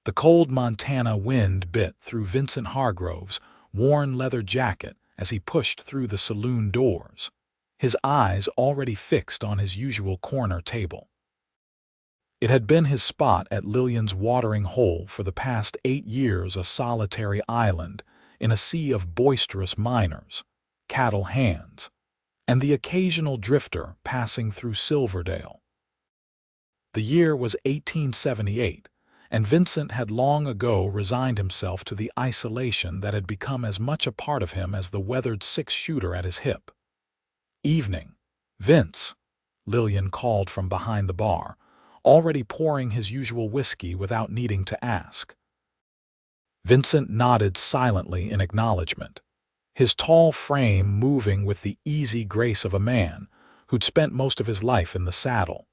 The cold Montana wind bit through Vincent Hargrove's worn leather jacket as he pushed through the saloon doors, his eyes already fixed on his usual corner table. It had been his spot at Lillian's watering hole for the past 8 years, a solitary island in a sea of boisterous miners, cattle hands, and the occasional drifter passing through Silverdale. The year was 1878, and Vincent had long ago resigned himself to the isolation that had become as much a part of him as the weathered six-shooter at his hip. "Evening, Vince," Lillian called from behind the bar, already pouring his usual whiskey without needing to ask. Vincent nodded silently in acknowledgement, his tall frame moving with the easy grace of a man who'd spent most of his life in the saddle.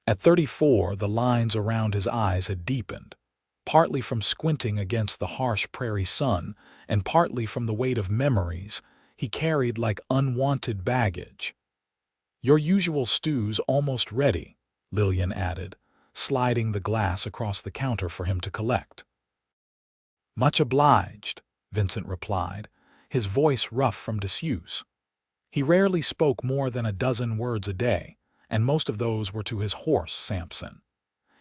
At 34, the lines around his eyes had deepened, partly from squinting against the harsh prairie sun and partly from the weight of memories he carried like unwanted baggage. "Your usual stew's almost ready," Lillian added, sliding the glass across the counter for him to collect. "Much obliged," Vincent replied, his voice rough from disuse. He rarely spoke more than a dozen words a day, and most of those were to his horse, Samson.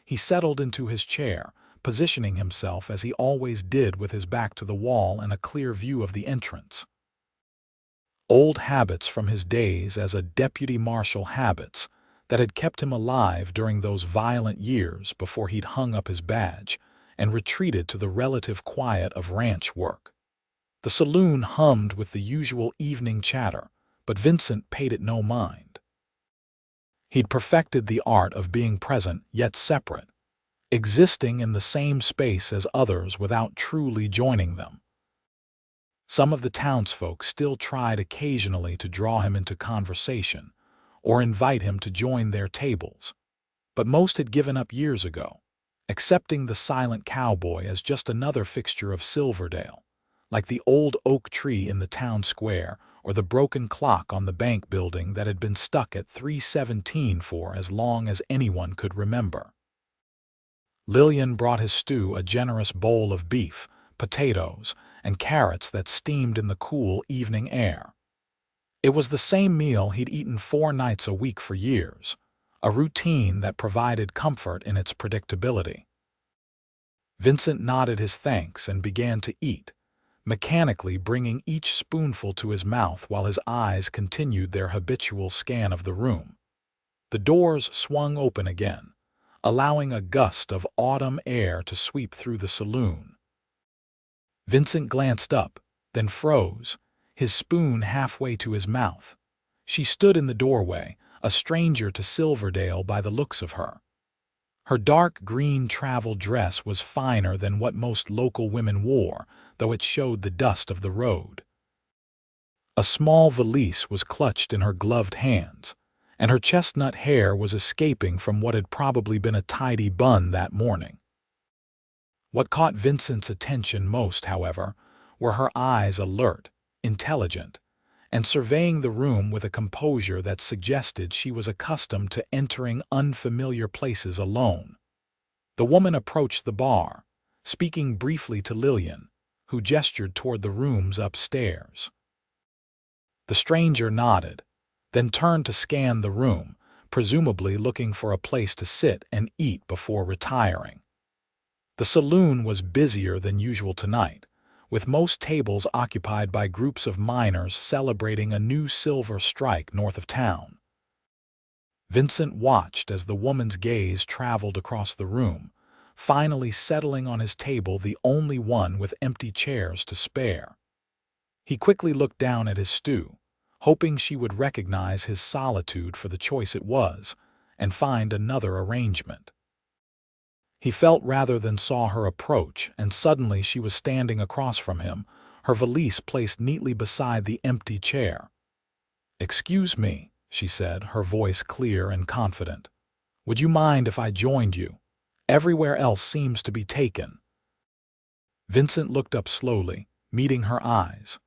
He settled into his chair, positioning himself as he always did with his back to the wall and a clear view of the entrance. Old habits from his days as a deputy marshal, habits that had kept him alive during those violent years before he'd hung up his badge and retreated to the relative quiet of ranch work. The saloon hummed with the usual evening chatter, but Vincent paid it no mind. He'd perfected the art of being present yet separate, existing in the same space as others without truly joining them. Some of the townsfolk still tried occasionally to draw him into conversation or invite him to join their tables, but most had given up years ago, accepting the silent cowboy as just another fixture of Silverdale, like the old oak tree in the town square or the broken clock on the bank building that had been stuck at 317 for as long as anyone could remember. Lillian brought his stew, a generous bowl of beef, potatoes, and carrots that steamed in the cool evening air. It was the same meal he'd eaten 4 nights a week for years, a routine that provided comfort in its predictability. Vincent nodded his thanks and began to eat, mechanically bringing each spoonful to his mouth while his eyes continued their habitual scan of the room. The doors swung open again, allowing a gust of autumn air to sweep through the saloon. Vincent glanced up, then froze, his spoon halfway to his mouth. She stood in the doorway, a stranger to Silverdale by the looks of her. Her dark green travel dress was finer than what most local women wore, though it showed the dust of the road. A small valise was clutched in her gloved hands, and her chestnut hair was escaping from what had probably been a tidy bun that morning. What caught Vincent's attention most, however, were her eyes, alert, intelligent, and surveying the room with a composure that suggested she was accustomed to entering unfamiliar places alone. The woman approached the bar, speaking briefly to Lillian, who gestured toward the rooms upstairs. The stranger nodded, then turned to scan the room, presumably looking for a place to sit and eat before retiring. The saloon was busier than usual tonight, with most tables occupied by groups of miners celebrating a new silver strike north of town. Vincent watched as the woman's gaze traveled across the room, finally settling on his table, the only one with empty chairs to spare. He quickly looked down at his stew, hoping she would recognize his solitude for the choice it was, and find another arrangement. He felt rather than saw her approach, and suddenly she was standing across from him, her valise placed neatly beside the empty chair. "Excuse me," she said, her voice clear and confident. "Would you mind if I joined you? Everywhere else seems to be taken." Vincent looked up slowly, meeting her eyes.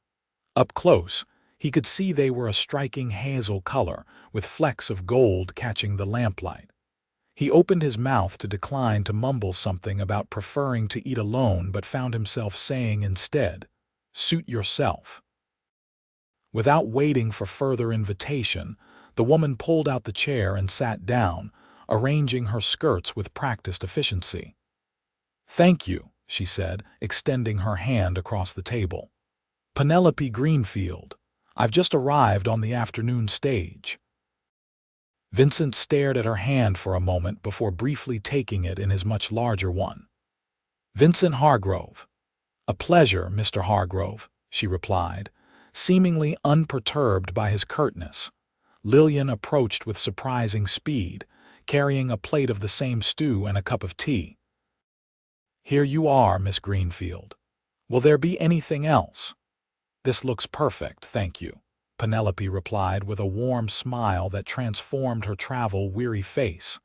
Up close, he could see they were a striking hazel color, with flecks of gold catching the lamplight. He opened his mouth to decline to mumble something about preferring to eat alone, but found himself saying instead, "Suit yourself." Without waiting for further invitation, the woman pulled out the chair and sat down, arranging her skirts with practiced efficiency. "Thank you," she said, extending her hand across the table. "Penelope Greenfield. I've just arrived on the afternoon stage." Vincent stared at her hand for a moment before briefly taking it in his much larger one. "Vincent Hargrove." "A pleasure, Mr. Hargrove," she replied, seemingly unperturbed by his curtness. Lillian approached with surprising speed, carrying a plate of the same stew and a cup of tea. "Here you are, Miss Greenfield. Will there be anything else?" "This looks perfect, thank you," Penelope replied with a warm smile that transformed her travel-weary face.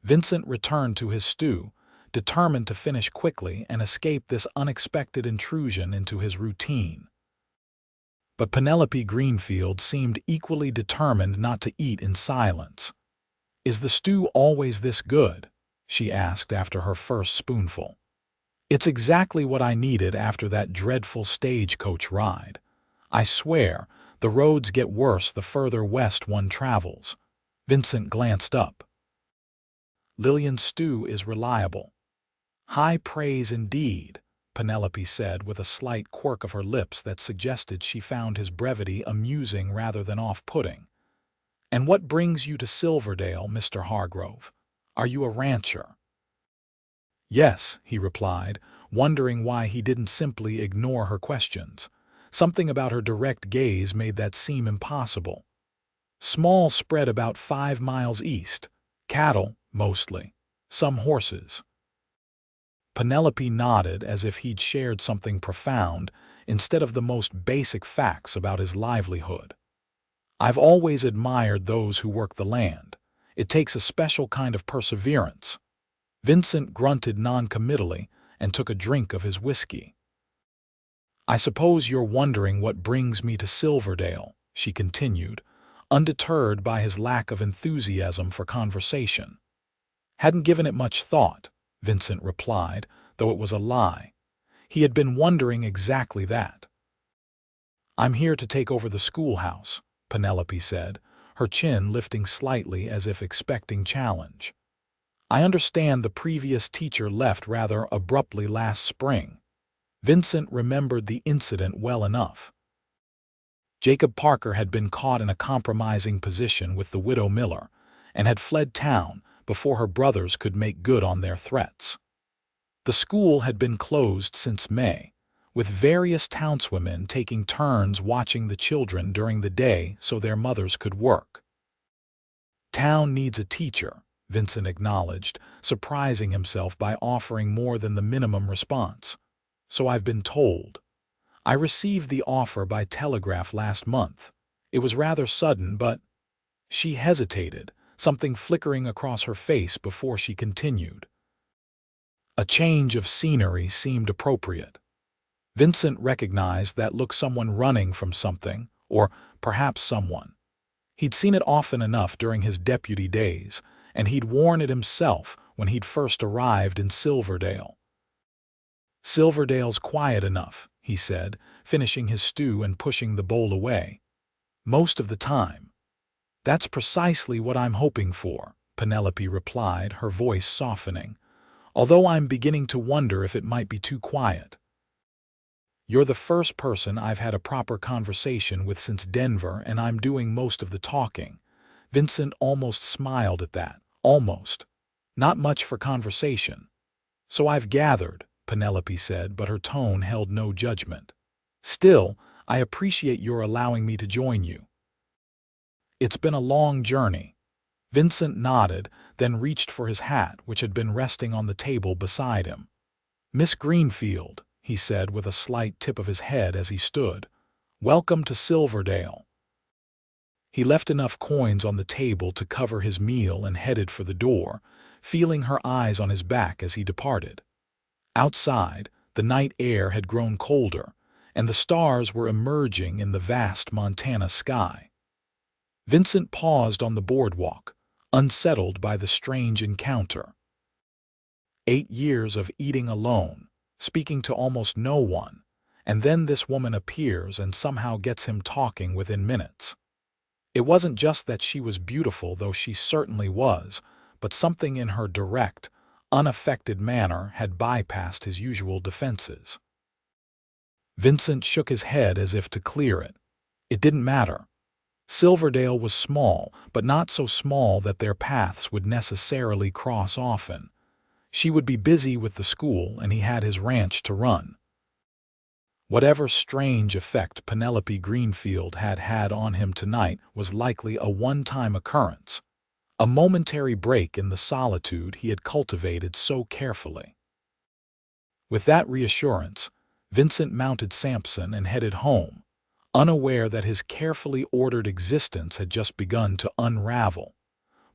Vincent returned to his stew, determined to finish quickly and escape this unexpected intrusion into his routine. But Penelope Greenfield seemed equally determined not to eat in silence. "Is the stew always this good?" she asked after her first spoonful. "It's exactly what I needed after that dreadful stagecoach ride. I swear, the roads get worse the further west one travels." Vincent glanced up. "Lillian's stew is reliable." "High praise indeed," Penelope said with a slight quirk of her lips that suggested she found his brevity amusing rather than off-putting. "And what brings you to Silverdale, Mr. Hargrove? Are you a rancher?" "Yes," he replied, wondering why he didn't simply ignore her questions. Something about her direct gaze made that seem impossible. "Small spread about 5 miles east. Cattle, mostly. Some horses." Penelope nodded as if he'd shared something profound instead of the most basic facts about his livelihood. "I've always admired those who work the land. It takes a special kind of perseverance." Vincent grunted noncommittally and took a drink of his whiskey. "I suppose you're wondering what brings me to Silverdale," she continued, undeterred by his lack of enthusiasm for conversation. "Hadn't given it much thought," Vincent replied, though it was a lie. He had been wondering exactly that. "I'm here to take over the schoolhouse," Penelope said, her chin lifting slightly as if expecting challenge. "I understand the previous teacher left rather abruptly last spring." Vincent remembered the incident well enough. Jacob Parker had been caught in a compromising position with the widow Miller and had fled town before her brothers could make good on their threats. The school had been closed since May, with various townswomen taking turns watching the children during the day so their mothers could work. "Town needs a teacher," Vincent acknowledged, surprising himself by offering more than the minimum response. "So I've been told. I received the offer by telegraph last month. It was rather sudden, but—" She hesitated, something flickering across her face before she continued. A change of scenery seemed appropriate. Vincent recognized that look, someone running from something, or perhaps someone. He'd seen it often enough during his deputy days, and he'd worn it himself when he'd first arrived in Silverdale. "Silverdale's quiet enough," he said, finishing his stew and pushing the bowl away. "Most of the time." "That's precisely what I'm hoping for," Penelope replied, her voice softening, "although I'm beginning to wonder if it might be too quiet." "You're the first person I've had a proper conversation with since Denver, and I'm doing most of the talking." Vincent almost smiled at that. Almost. "Not much for conversation." "So I've gathered," Penelope said, but her tone held no judgment. "Still, I appreciate your allowing me to join you." "It's been a long journey." Vincent nodded, then reached for his hat, which had been resting on the table beside him. "Miss Greenfield," he said with a slight tip of his head as he stood, "welcome to Silverdale." He left enough coins on the table to cover his meal and headed for the door, feeling her eyes on his back as he departed. Outside, the night air had grown colder, and the stars were emerging in the vast Montana sky. Vincent paused on the boardwalk, unsettled by the strange encounter. 8 years of eating alone, speaking to almost no one, and then this woman appears and somehow gets him talking within minutes. It wasn't just that she was beautiful, though she certainly was, but something in her direct, unaffected manner had bypassed his usual defenses. Vincent shook his head as if to clear it. It didn't matter. Silverdale was small, but not so small that their paths would necessarily cross often. She would be busy with the school, and he had his ranch to run. Whatever strange effect Penelope Greenfield had had on him tonight was likely a one-time occurrence, a momentary break in the solitude he had cultivated so carefully. With that reassurance, Vincent mounted Sampson and headed home, unaware that his carefully ordered existence had just begun to unravel.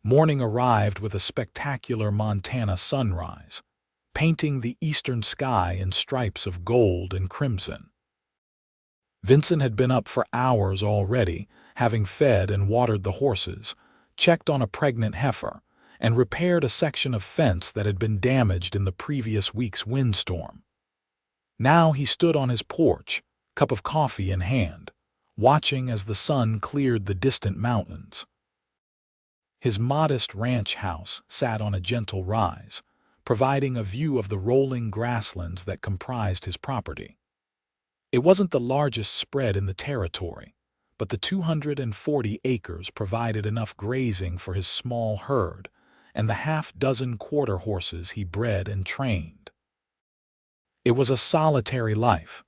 Morning arrived with a spectacular Montana sunrise, painting the eastern sky in stripes of gold and crimson. Vincent had been up for hours already, having fed and watered the horses, checked on a pregnant heifer, and repaired a section of fence that had been damaged in the previous week's windstorm. Now he stood on his porch, cup of coffee in hand, watching as the sun cleared the distant mountains. His modest ranch house sat on a gentle rise, providing a view of the rolling grasslands that comprised his property. It wasn't the largest spread in the territory, but the 240 acres provided enough grazing for his small herd and the half-dozen quarter horses he bred and trained. It was a solitary life,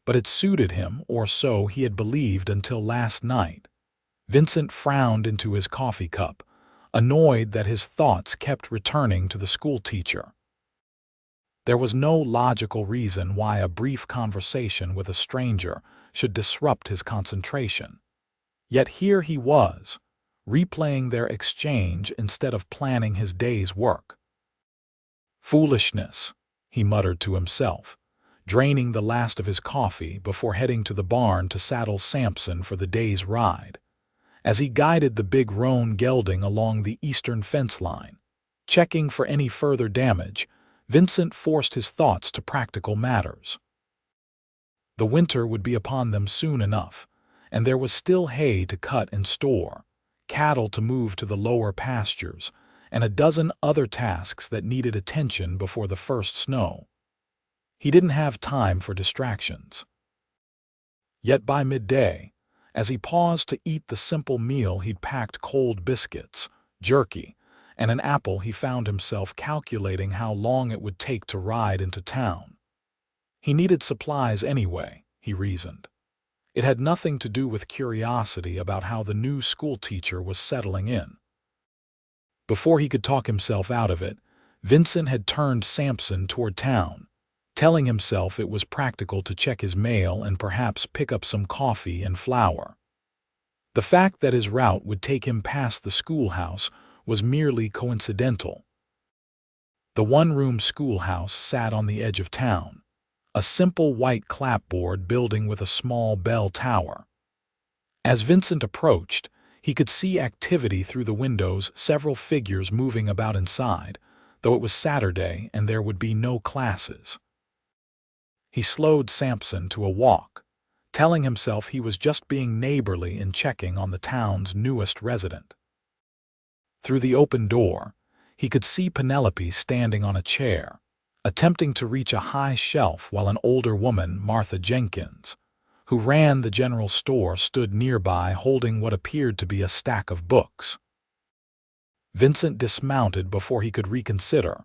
but it suited him, or so he had believed until last night. Vincent frowned into his coffee cup, annoyed that his thoughts kept returning to the schoolteacher. There was no logical reason why a brief conversation with a stranger should disrupt his concentration. Yet here he was, replaying their exchange instead of planning his day's work. Foolishness, he muttered to himself, draining the last of his coffee before heading to the barn to saddle Sampson for the day's ride. As he guided the big roan gelding along the eastern fence line, checking for any further damage, Vincent forced his thoughts to practical matters. The winter would be upon them soon enough, and there was still hay to cut and store, cattle to move to the lower pastures, and a dozen other tasks that needed attention before the first snow. He didn't have time for distractions. Yet by midday, as he paused to eat the simple meal he'd packed, cold biscuits, jerky, and an apple, he found himself calculating how long it would take to ride into town. He needed supplies anyway, he reasoned. It had nothing to do with curiosity about how the new schoolteacher was settling in. Before he could talk himself out of it, Vincent had turned Sampson toward town, telling himself it was practical to check his mail and perhaps pick up some coffee and flour. The fact that his route would take him past the schoolhouse was merely coincidental. The one-room schoolhouse sat on the edge of town, a simple white clapboard building with a small bell tower. As Vincent approached, he could see activity through the windows, several figures moving about inside, though it was Saturday and there would be no classes. He slowed Sampson to a walk, telling himself he was just being neighborly in checking on the town's newest resident. Through the open door, he could see Penelope standing on a chair, attempting to reach a high shelf while an older woman, Martha Jenkins, who ran the general store, stood nearby holding what appeared to be a stack of books. Vincent dismounted before he could reconsider,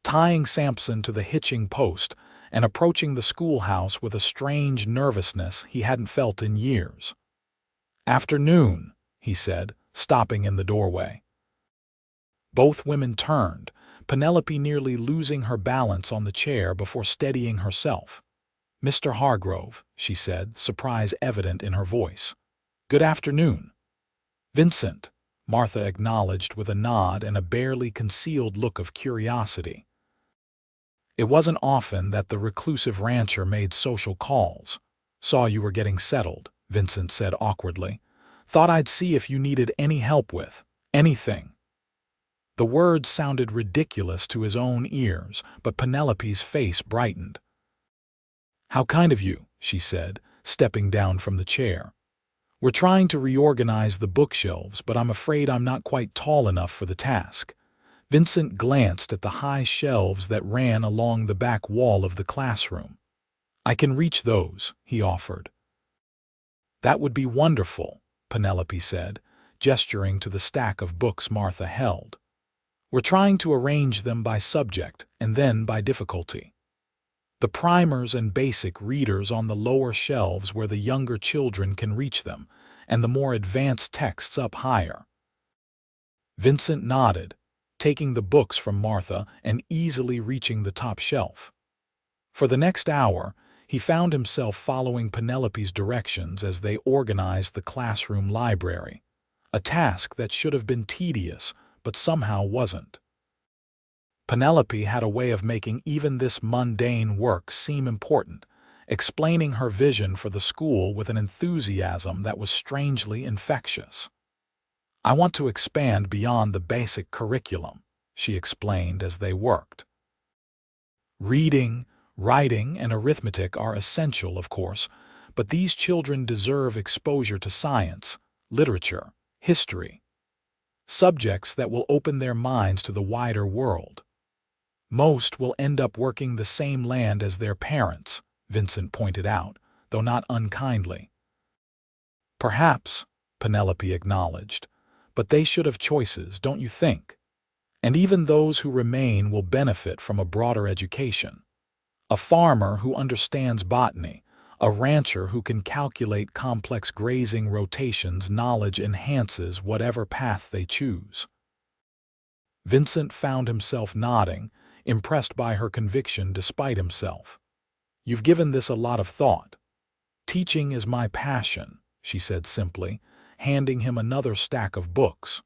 tying Sampson to the hitching post and approaching the schoolhouse with a strange nervousness he hadn't felt in years. "Afternoon," he said, stopping in the doorway. Both women turned, Penelope nearly losing her balance on the chair before steadying herself. "Mr. Hargrove," she said, surprise evident in her voice. "Good afternoon." "Vincent," Martha acknowledged with a nod and a barely concealed look of curiosity. It wasn't often that the reclusive rancher made social calls. "Saw you were getting settled," Vincent said awkwardly. "Thought I'd see if you needed any help with anything." The words sounded ridiculous to his own ears, but Penelope's face brightened. "How kind of you," she said, stepping down from the chair. "We're trying to reorganize the bookshelves, but I'm afraid I'm not quite tall enough for the task." Vincent glanced at the high shelves that ran along the back wall of the classroom. "I can reach those," he offered. "That would be wonderful," Penelope said, gesturing to the stack of books Martha held. "We're trying to arrange them by subject and then by difficulty. The primers and basic readers on the lower shelves where the younger children can reach them, and the more advanced texts up higher." Vincent nodded, taking the books from Martha and easily reaching the top shelf. For the next hour, he found himself following Penelope's directions as they organized the classroom library, a task that should have been tedious but somehow wasn't. Penelope had a way of making even this mundane work seem important, explaining her vision for the school with an enthusiasm that was strangely infectious. "I want to expand beyond the basic curriculum," she explained as they worked. "Reading, writing, and arithmetic are essential, of course, but these children deserve exposure to science, literature, history, subjects that will open their minds to the wider world. Most will end up working the same land as their parents," Vincent pointed out, though not unkindly. "Perhaps," Penelope acknowledged, "but they should have choices, don't you think? And even those who remain will benefit from a broader education. A farmer who understands botany, a rancher who can calculate complex grazing rotations, knowledge enhances whatever path they choose." Vincent found himself nodding, impressed by her conviction despite himself. "You've given this a lot of thought." "Teaching is my passion," she said simply, handing him another stack of books.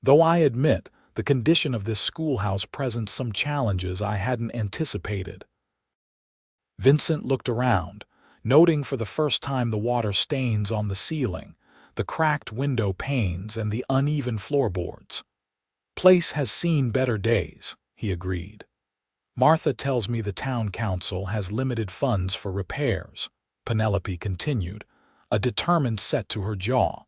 "Though I admit, the condition of this schoolhouse presents some challenges I hadn't anticipated." Vincent looked around, noting for the first time the water stains on the ceiling, the cracked window panes, and the uneven floorboards. "Place has seen better days," he agreed. "Martha tells me the town council has limited funds for repairs," Penelope continued, a determined set to her jaw.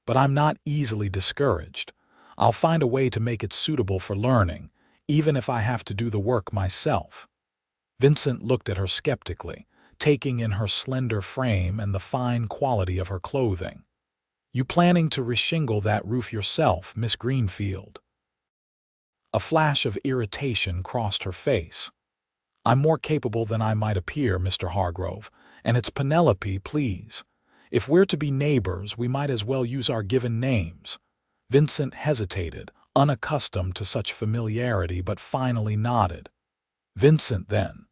"But I'm not easily discouraged. I'll find a way to make it suitable for learning, even if I have to do the work myself." Vincent looked at her skeptically, taking in her slender frame and the fine quality of her clothing. "You planning to reshingle that roof yourself, Miss Greenfield?" A flash of irritation crossed her face. "I'm more capable than I might appear, Mr. Hargrove, and it's Penelope, please. If we're to be neighbors, we might as well use our given names." Vincent hesitated, unaccustomed to such familiarity, but finally nodded. "Vincent, then."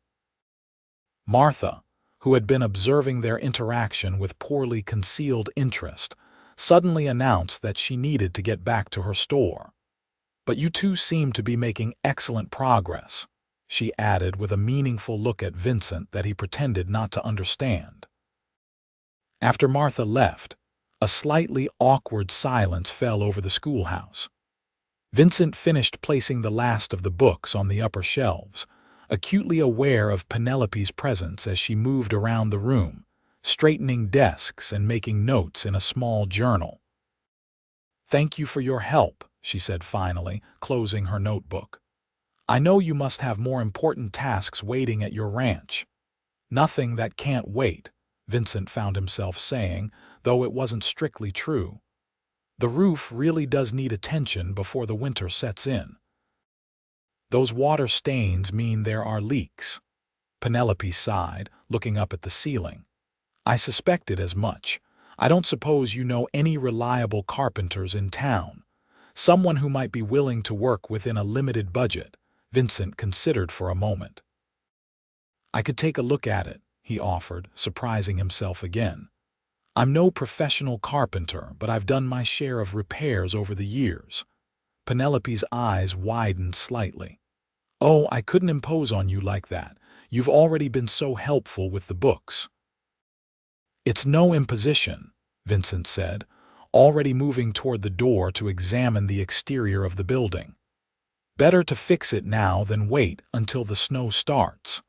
Martha, who had been observing their interaction with poorly concealed interest, suddenly announced that she needed to get back to her store. "But you two seem to be making excellent progress," she added with a meaningful look at Vincent that he pretended not to understand. After Martha left, a slightly awkward silence fell over the schoolhouse. Vincent finished placing the last of the books on the upper shelves, acutely aware of Penelope's presence as she moved around the room, straightening desks and making notes in a small journal. "Thank you for your help," she said finally, closing her notebook. "I know you must have more important tasks waiting at your ranch." "Nothing that can't wait," Vincent found himself saying, though it wasn't strictly true. "The roof really does need attention before the winter sets in." "Those water stains mean there are leaks," Penelope sighed, looking up at the ceiling. "I suspected as much. I don't suppose you know any reliable carpenters in town. Someone who might be willing to work within a limited budget." Vincent considered for a moment. "I could take a look at it," he offered, surprising himself again. "I'm no professional carpenter, but I've done my share of repairs over the years." Penelope's eyes widened slightly. "Oh, I couldn't impose on you like that. You've already been so helpful with the books." "It's no imposition," Vincent said, already moving toward the door to examine the exterior of the building. Better to fix it now than wait until the snow starts.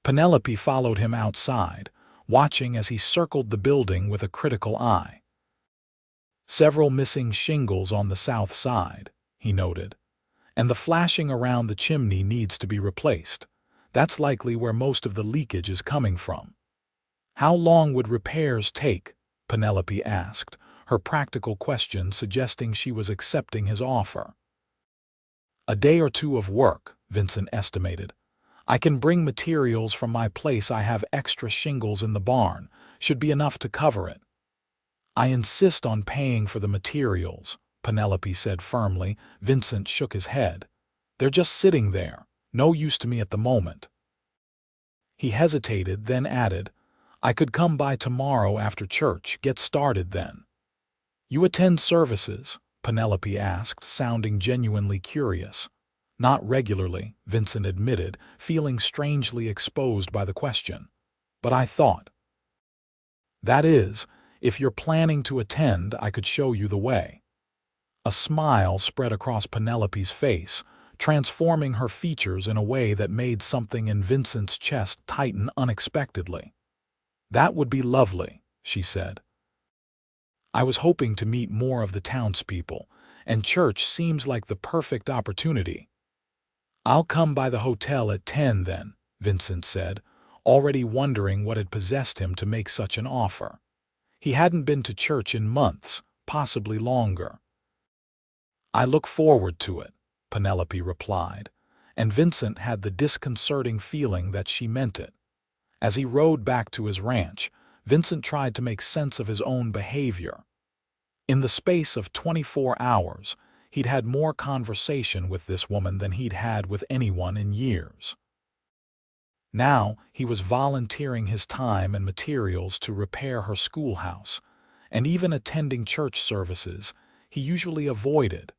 Penelope followed him outside, watching as he circled the building with a critical eye. Several missing shingles on the south side, he noted, and the flashing around the chimney needs to be replaced. That's likely where most of the leakage is coming from. How long would repairs take? Penelope asked, her practical question suggesting she was accepting his offer. A day or two of work, Vincent estimated. I can bring materials from my place. I have extra shingles in the barn. Should be enough to cover it. I insist on paying for the materials, Penelope said firmly. Vincent shook his head. They're just sitting there. No use to me at the moment. He hesitated, then added, I could come by tomorrow after church. Get started then. You attend services? Penelope asked, sounding genuinely curious. Not regularly, Vincent admitted, feeling strangely exposed by the question. But I thought. That is, if you're planning to attend, I could show you the way. A smile spread across Penelope's face, transforming her features in a way that made something in Vincent's chest tighten unexpectedly. That would be lovely, she said. I was hoping to meet more of the townspeople, and church seems like the perfect opportunity. I'll come by the hotel at 10 then, Vincent said, already wondering what had possessed him to make such an offer. He hadn't been to church in months, possibly longer. I look forward to it, Penelope replied, and Vincent had the disconcerting feeling that she meant it. As he rode back to his ranch, Vincent tried to make sense of his own behavior. In the space of 24 hours, he'd had more conversation with this woman than he'd had with anyone in years. Now he was volunteering his time and materials to repair her schoolhouse, and even attending church services he usually avoided.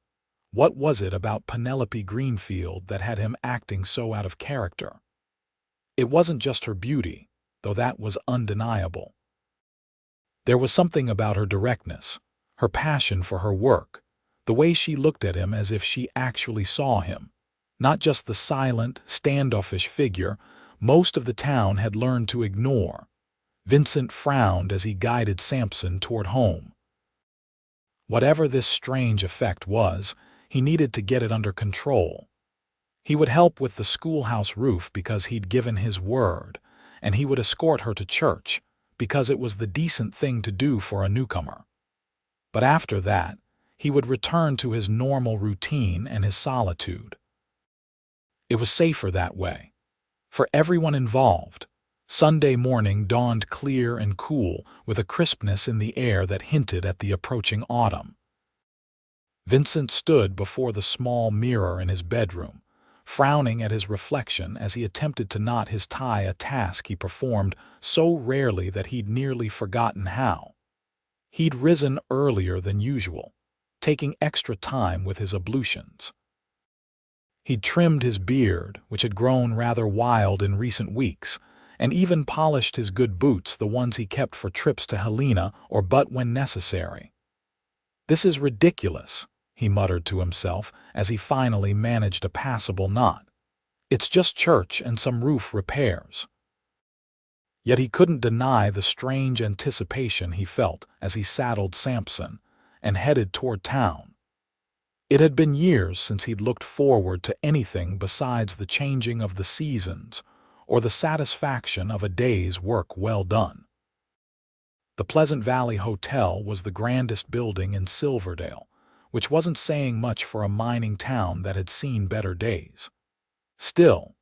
What was it about Penelope Greenfield that had him acting so out of character? It wasn't just her beauty, though that was undeniable. There was something about her directness, her passion for her work, the way she looked at him as if she actually saw him, not just the silent, standoffish figure most of the town had learned to ignore. Vincent frowned as he guided Sampson toward home. Whatever this strange effect was, he needed to get it under control. He would help with the schoolhouse roof because he'd given his word, and he would escort her to church because it was the decent thing to do for a newcomer. But after that, he would return to his normal routine and his solitude. It was safer that way. For everyone involved, Sunday morning dawned clear and cool with a crispness in the air that hinted at the approaching autumn. Vincent stood before the small mirror in his bedroom, frowning at his reflection as he attempted to knot his tie, a task he performed so rarely that he'd nearly forgotten how. He'd risen earlier than usual, taking extra time with his ablutions. He'd trimmed his beard, which had grown rather wild in recent weeks, and even polished his good boots, the ones he kept for trips to Helena or but when necessary. This is ridiculous, he muttered to himself as he finally managed a passable knot. It's just church and some roof repairs. Yet he couldn't deny the strange anticipation he felt as he saddled Sampson and headed toward town. It had been years since he'd looked forward to anything besides the changing of the seasons or the satisfaction of a day's work well done. The Pleasant Valley Hotel was the grandest building in Silverdale, which wasn't saying much for a mining town that had seen better days. Still,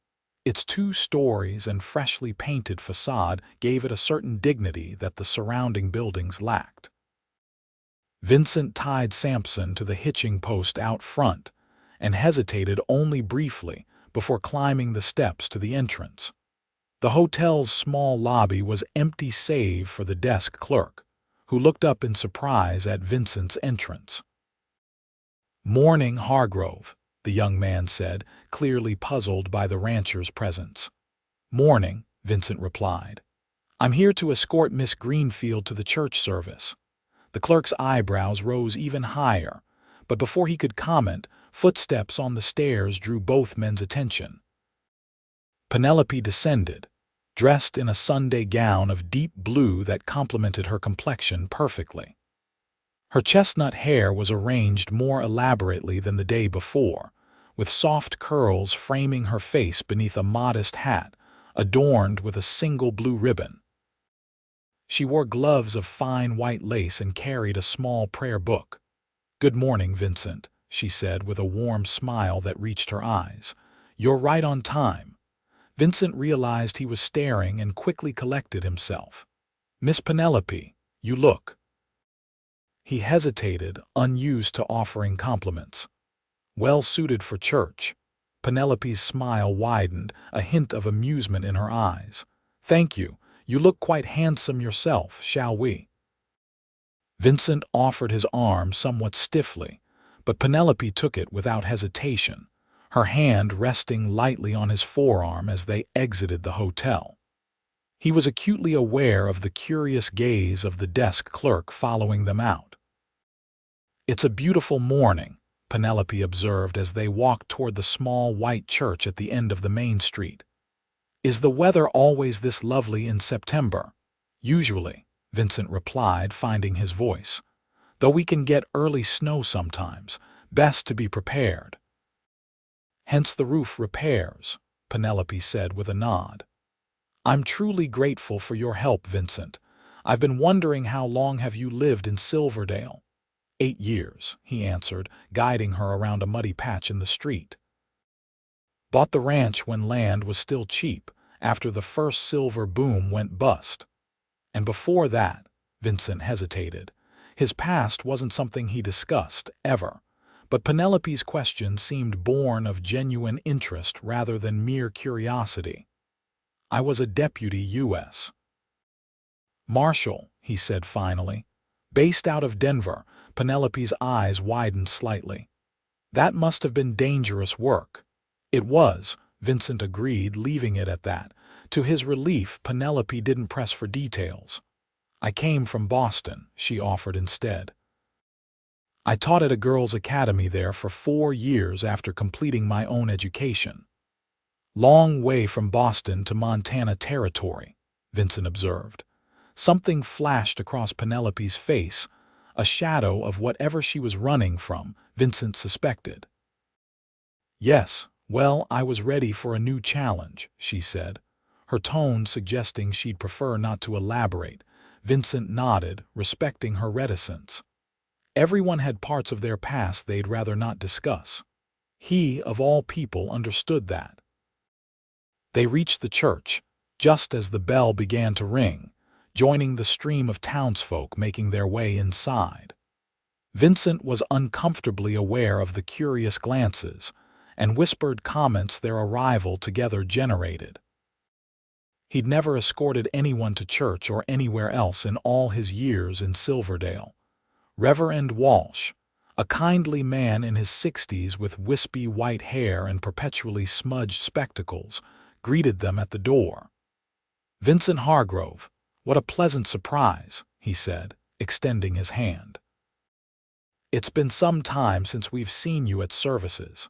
its 2 stories and freshly painted facade gave it a certain dignity that the surrounding buildings lacked. Vincent tied Sampson to the hitching post out front and hesitated only briefly before climbing the steps to the entrance. The hotel's small lobby was empty save for the desk clerk, who looked up in surprise at Vincent's entrance. "Morning, Hargrove," the young man said, clearly puzzled by the rancher's presence. "Morning," Vincent replied. "I'm here to escort Miss Greenfield to the church service. The clerk's eyebrows rose even higher, but before he could comment, footsteps on the stairs drew both men's attention. Penelope descended, dressed in a Sunday gown of deep blue that complemented her complexion perfectly. Her chestnut hair was arranged more elaborately than the day before, with soft curls framing her face beneath a modest hat adorned with a single blue ribbon. She wore gloves of fine white lace and carried a small prayer book. "Good morning, Vincent," she said with a warm smile that reached her eyes. "You're right on time." Vincent realized he was staring and quickly collected himself. "Miss Penelope, you look—" He hesitated, unused to offering compliments. "Well suited for church." Penelope's smile widened, a hint of amusement in her eyes. "Thank you. You look quite handsome yourself, shall we?" Vincent offered his arm somewhat stiffly, but Penelope took it without hesitation, her hand resting lightly on his forearm as they exited the hotel. He was acutely aware of the curious gaze of the desk clerk following them out. "It's a beautiful morning," Penelope observed as they walked toward the small white church at the end of the main street. "Is the weather always this lovely in September?" "Usually," Vincent replied, finding his voice. "Though we can get early snow sometimes. Best to be prepared." "Hence the roof repairs," Penelope said with a nod. "I'm truly grateful for your help, Vincent. I've been wondering how long have you lived in Silverdale?" 8 years, he answered, guiding her around a muddy patch in the street. "Bought the ranch when land was still cheap, after the first silver boom went bust." "And before that," Vincent hesitated. His past wasn't something he discussed, ever, but Penelope's question seemed born of genuine interest rather than mere curiosity. "I was a deputy U.S. Marshal," he said finally. "Based out of Denver." Penelope's eyes widened slightly. "That must have been dangerous work." "It was," Vincent agreed, leaving it at that. To his relief, Penelope didn't press for details. "I came from Boston," she offered instead. "I taught at a girls' academy there for 4 years after completing my own education." "Long way from Boston to Montana Territory," Vincent observed. Something flashed across Penelope's face, a shadow of whatever she was running from, Vincent suspected. "Yes, well, I was ready for a new challenge," she said, her tone suggesting she'd prefer not to elaborate. Vincent nodded, respecting her reticence. Everyone had parts of their past they'd rather not discuss. He, of all people, understood that. They reached the church, just as the bell began to ring, joining the stream of townsfolk making their way inside. Vincent was uncomfortably aware of the curious glances and whispered comments their arrival together generated. He'd never escorted anyone to church or anywhere else in all his years in Silverdale. Reverend Walsh, a kindly man in his 60s with wispy white hair and perpetually smudged spectacles, greeted them at the door. "Vincent Hargrove, what a pleasant surprise," he said, extending his hand. "It's been some time since we've seen you at services."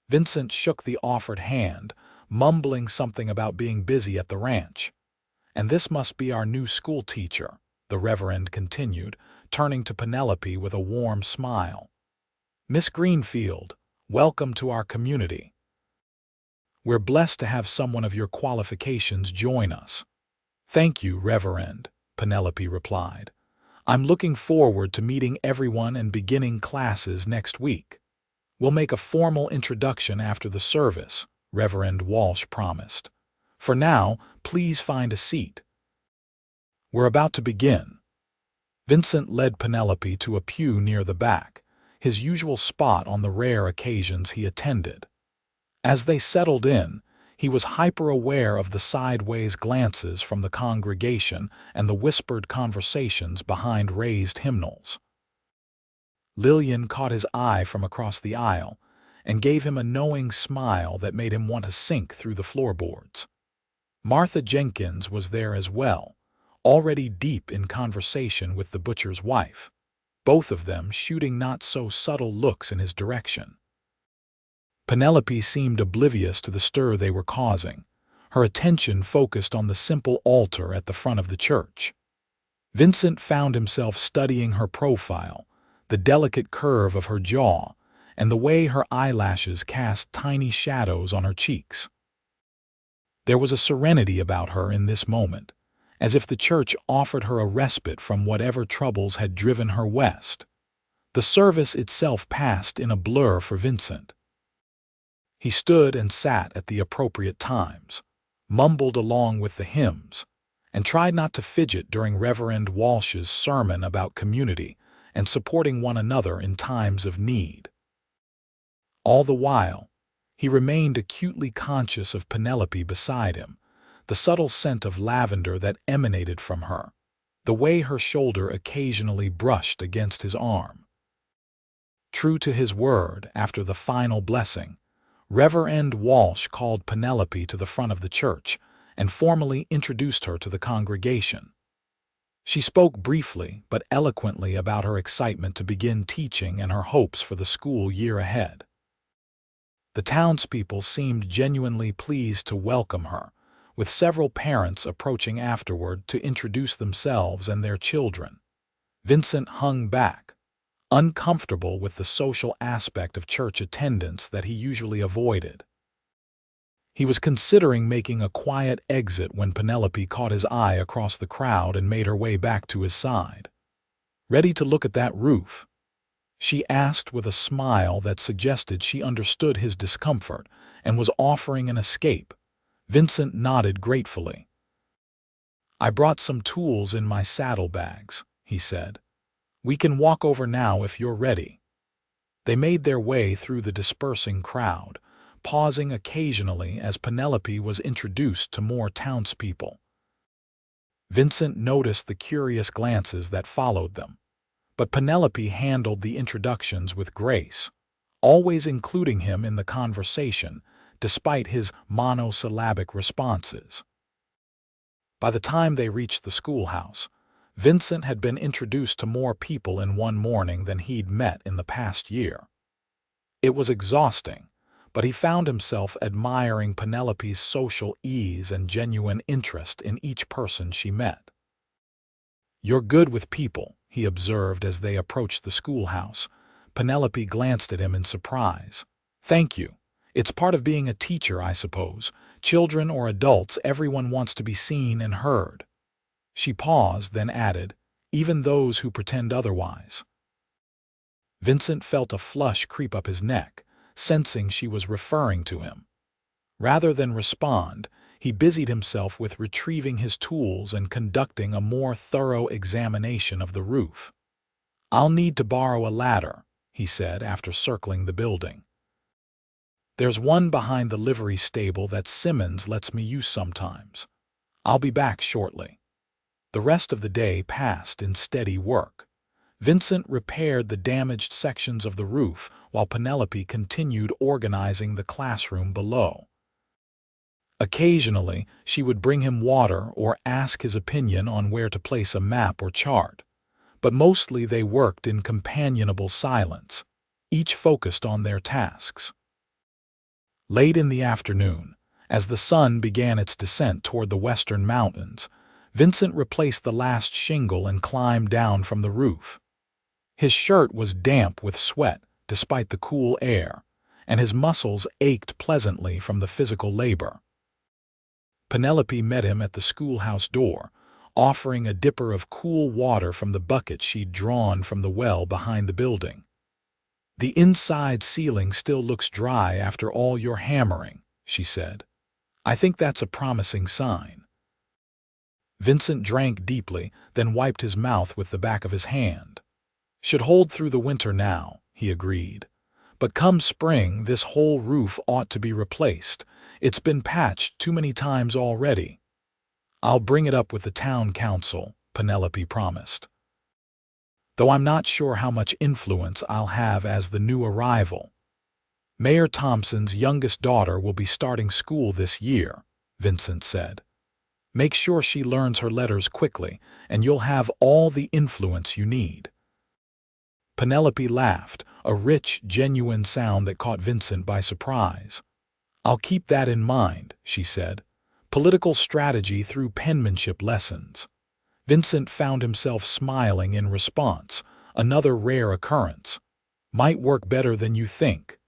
Vincent shook the offered hand, mumbling something about being busy at the ranch. "And this must be our new schoolteacher," the Reverend continued, turning to Penelope with a warm smile. "Miss Greenfield, welcome to our community. We're blessed to have someone of your qualifications join us." "Thank you, Reverend," Penelope replied. "I'm looking forward to meeting everyone and beginning classes next week." "We'll make a formal introduction after the service," Reverend Walsh promised. "For now, please find a seat. We're about to begin." Vincent led Penelope to a pew near the back, his usual spot on the rare occasions he attended. As they settled in, he was hyper-aware of the sideways glances from the congregation and the whispered conversations behind raised hymnals. Lillian caught his eye from across the aisle and gave him a knowing smile that made him want to sink through the floorboards. Martha Jenkins was there as well, already deep in conversation with the butcher's wife. both of them shooting not-so-subtle looks in his direction. Penelope seemed oblivious to the stir they were causing, her attention focused on the simple altar at the front of the church. Vincent found himself studying her profile, the delicate curve of her jaw, and the way her eyelashes cast tiny shadows on her cheeks. There was a serenity about her in this moment, as if the church offered her a respite from whatever troubles had driven her west. The service itself passed in a blur for Vincent. He stood and sat at the appropriate times, mumbled along with the hymns, and tried not to fidget during Reverend Walsh's sermon about community and supporting one another in times of need. All the while, he remained acutely conscious of Penelope beside him, the subtle scent of lavender that emanated from her, the way her shoulder occasionally brushed against his arm. True to his word, after the final blessing, Reverend Walsh called Penelope to the front of the church and formally introduced her to the congregation. She spoke briefly but eloquently about her excitement to begin teaching and her hopes for the school year ahead. The townspeople seemed genuinely pleased to welcome her, with several parents approaching afterward to introduce themselves and their children. Vincent hung back, uncomfortable with the social aspect of church attendance that he usually avoided. He was considering making a quiet exit when Penelope caught his eye across the crowd and made her way back to his side. "Ready to look at that roof?" she asked with a smile that suggested she understood his discomfort and was offering an escape. Vincent nodded gratefully. "I brought some tools in my saddlebags," he said. "We can walk over now if you're ready." They made their way through the dispersing crowd, pausing occasionally as Penelope was introduced to more townspeople. Vincent noticed the curious glances that followed them, but Penelope handled the introductions with grace, always including him in the conversation, despite his monosyllabic responses. By the time they reached the schoolhouse, Vincent had been introduced to more people in one morning than he'd met in the past year. It was exhausting, but he found himself admiring Penelope's social ease and genuine interest in each person she met. "You're good with people," he observed as they approached the schoolhouse. Penelope glanced at him in surprise. "Thank you. It's part of being a teacher, I suppose. Children or adults, everyone wants to be seen and heard." She paused, then added, "Even those who pretend otherwise." Vincent felt a flush creep up his neck, sensing she was referring to him. Rather than respond, he busied himself with retrieving his tools and conducting a more thorough examination of the roof. "I'll need to borrow a ladder," he said after circling the building. "There's one behind the livery stable that Simmons lets me use sometimes. I'll be back shortly." The rest of the day passed in steady work. Vincent repaired the damaged sections of the roof while Penelope continued organizing the classroom below. Occasionally, she would bring him water or ask his opinion on where to place a map or chart, but mostly they worked in companionable silence, each focused on their tasks. Late in the afternoon, as the sun began its descent toward the western mountains, Vincent replaced the last shingle and climbed down from the roof. His shirt was damp with sweat despite the cool air, and his muscles ached pleasantly from the physical labor. Penelope met him at the schoolhouse door, offering a dipper of cool water from the bucket she'd drawn from the well behind the building. "The inside ceiling still looks dry after all your hammering," she said. "I think that's a promising sign." Vincent drank deeply, then wiped his mouth with the back of his hand. "Should hold through the winter now," he agreed. "But come spring, this whole roof ought to be replaced. It's been patched too many times already." "I'll bring it up with the town council," Penelope promised. "Though I'm not sure how much influence I'll have as the new arrival. Mayor Thompson's youngest daughter will be starting school this year," Vincent said. "Make sure she learns her letters quickly, and you'll have all the influence you need." Penelope laughed, a rich, genuine sound that caught Vincent by surprise. "I'll keep that in mind," she said. "Political strategy through penmanship lessons." Vincent found himself smiling in response, another rare occurrence. "Might work better than you think."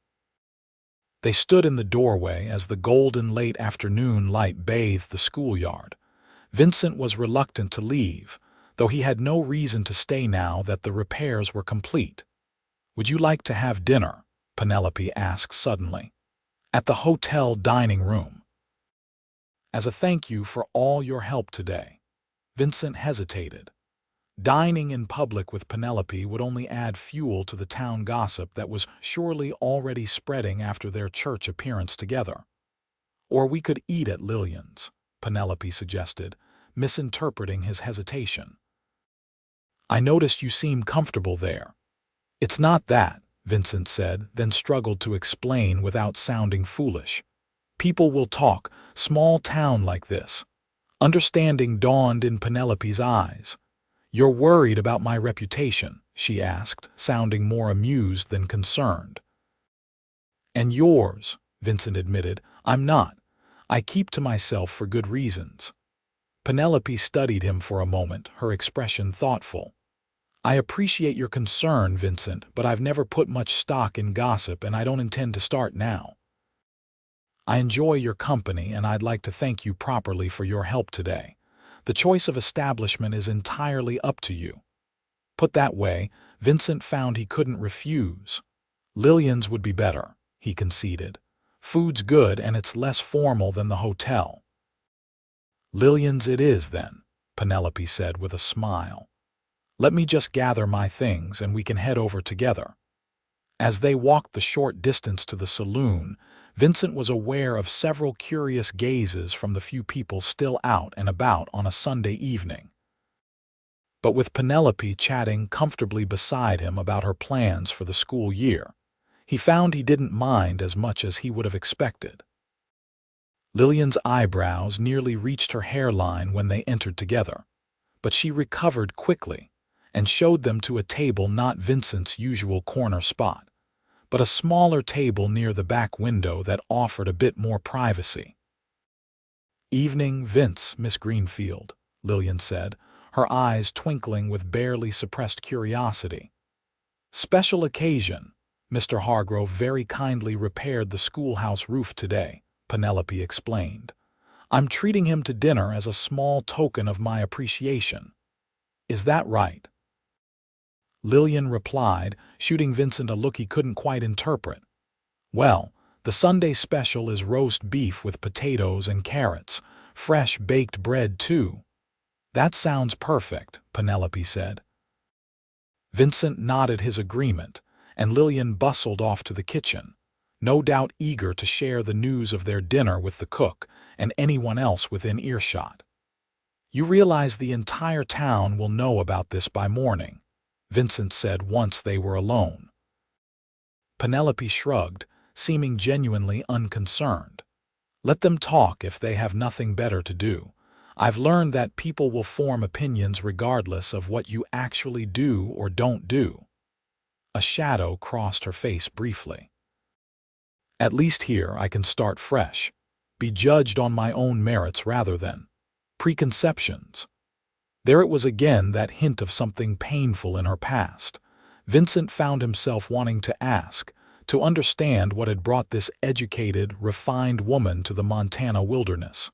They stood in the doorway as the golden late afternoon light bathed the schoolyard. Vincent was reluctant to leave, though he had no reason to stay now that the repairs were complete. "Would you like to have dinner?" Penelope asked suddenly. "At the hotel dining room." "As a thank you for all your help today." Vincent hesitated. Dining in public with Penelope would only add fuel to the town gossip that was surely already spreading after their church appearance together. "Or we could eat at Lillian's," Penelope suggested, misinterpreting his hesitation. "I noticed you seem comfortable there." "It's not that," Vincent said, then struggled to explain without sounding foolish. "People will talk, small town like this." Understanding dawned in Penelope's eyes. "You're worried about my reputation?" she asked, sounding more amused than concerned. "And yours," Vincent admitted. "I'm not. I keep to myself for good reasons." Penelope studied him for a moment, her expression thoughtful. "I appreciate your concern, Vincent, but I've never put much stock in gossip and I don't intend to start now. I enjoy your company and I'd like to thank you properly for your help today. The choice of establishment is entirely up to you." Put that way, Vincent found he couldn't refuse. Lillian's would be better, he conceded. "Food's good and it's less formal than the hotel." "Lillian's it is, then," Penelope said with a smile. "Let me just gather my things and we can head over together." As they walked the short distance to the saloon, Vincent was aware of several curious gazes from the few people still out and about on a Sunday evening. But with Penelope chatting comfortably beside him about her plans for the school year, he found he didn't mind as much as he would have expected. Lillian's eyebrows nearly reached her hairline when they entered together, but she recovered quickly and showed them to a table not Vincent's usual corner spot, but a smaller table near the back window that offered a bit more privacy. "Evening, Vince, Miss Greenfield," Lillian said, her eyes twinkling with barely suppressed curiosity. "Special occasion. Mr. Hargrove very kindly repaired the schoolhouse roof today," Penelope explained. "I'm treating him to dinner as a small token of my appreciation." "Is that right?" Lillian replied, shooting Vincent a look he couldn't quite interpret. "Well, the Sunday special is roast beef with potatoes and carrots, fresh baked bread too." "That sounds perfect," Penelope said. Vincent nodded his agreement, and Lillian bustled off to the kitchen, no doubt eager to share the news of their dinner with the cook and anyone else within earshot. "You realize the entire town will know about this by morning," Vincent said once they were alone. Penelope shrugged, seeming genuinely unconcerned. "Let them talk if they have nothing better to do. I've learned that people will form opinions regardless of what you actually do or don't do." A shadow crossed her face briefly. "At least here I can start fresh, be judged on my own merits rather than preconceptions." There it was again, that hint of something painful in her past. Vincent found himself wanting to ask, to understand what had brought this educated, refined woman to the Montana wilderness.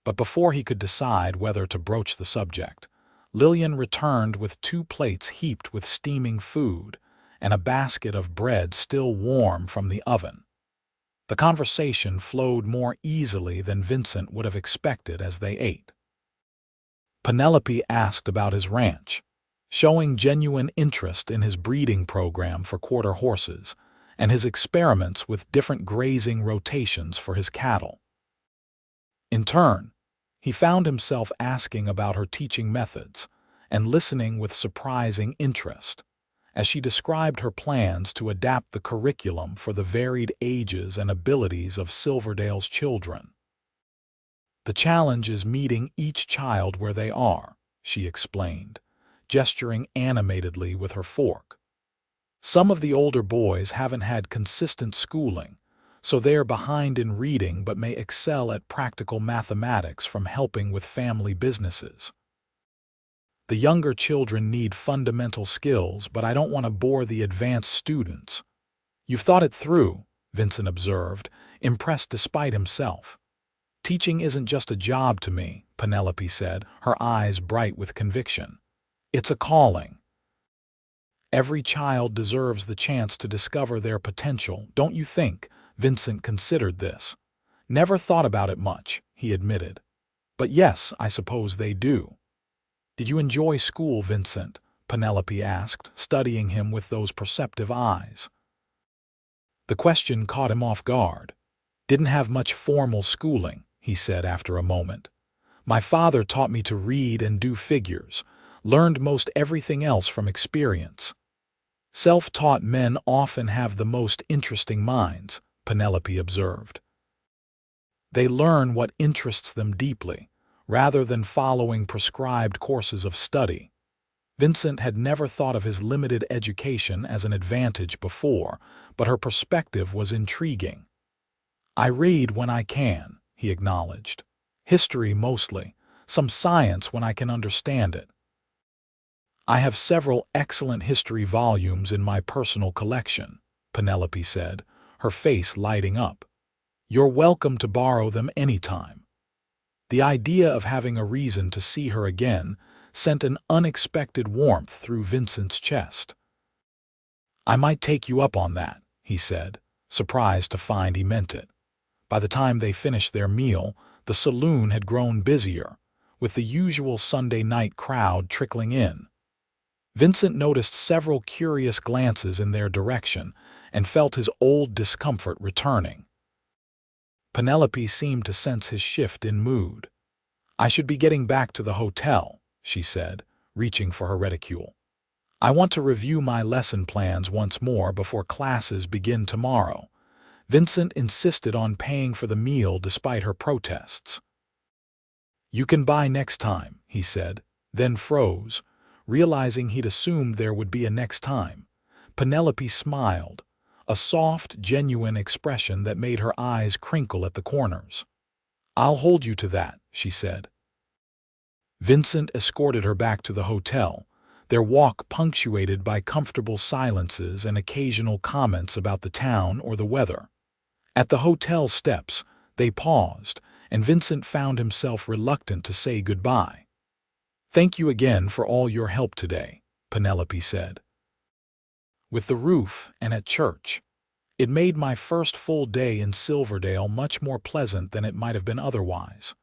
But before he could decide whether to broach the subject, Lillian returned with 2 plates heaped with steaming food and a basket of bread still warm from the oven. The conversation flowed more easily than Vincent would have expected as they ate. Penelope asked about his ranch, showing genuine interest in his breeding program for quarter horses and his experiments with different grazing rotations for his cattle. In turn, he found himself asking about her teaching methods and listening with surprising interest as she described her plans to adapt the curriculum for the varied ages and abilities of Silverdale's children. "The challenge is meeting each child where they are," she explained, gesturing animatedly with her fork. Some of the older boys haven't had consistent schooling, so they are behind in reading but may excel at practical mathematics from helping with family businesses. The younger children need fundamental skills, but I don't want to bore the advanced students. You've thought it through, Vincent observed, impressed despite himself. Teaching isn't just a job to me, Penelope said, her eyes bright with conviction. It's a calling. Every child deserves the chance to discover their potential, don't you think? Vincent considered this. Never thought about it much, he admitted. But yes, I suppose they do. Did you enjoy school, Vincent? Penelope asked, studying him with those perceptive eyes. The question caught him off guard. Didn't have much formal schooling, he said after a moment. My father taught me to read and do figures, learned most everything else from experience. Self-taught men often have the most interesting minds, Penelope observed. They learn what interests them deeply, rather than following prescribed courses of study. Vincent had never thought of his limited education as an advantage before, but her perspective was intriguing. I read when I can, he acknowledged. History mostly, some science when I can understand it. I have several excellent history volumes in my personal collection, Penelope said, her face lighting up. You're welcome to borrow them anytime. The idea of having a reason to see her again sent an unexpected warmth through Vincent's chest. I might take you up on that, he said, surprised to find he meant it. By the time they finished their meal, the saloon had grown busier, with the usual Sunday night crowd trickling in. Vincent noticed several curious glances in their direction and felt his old discomfort returning. Penelope seemed to sense his shift in mood. I should be getting back to the hotel, she said, reaching for her reticule. I want to review my lesson plans once more before classes begin tomorrow. Vincent insisted on paying for the meal despite her protests. You can buy next time, he said, then froze, realizing he'd assumed there would be a next time. Penelope smiled, a soft, genuine expression that made her eyes crinkle at the corners. I'll hold you to that, she said. Vincent escorted her back to the hotel, their walk punctuated by comfortable silences and occasional comments about the town or the weather. At the hotel steps, they paused, and Vincent found himself reluctant to say goodbye. Thank you again for all your help today, Penelope said. With the roof and at church, it made my first full day in Silverdale much more pleasant than it might have been otherwise.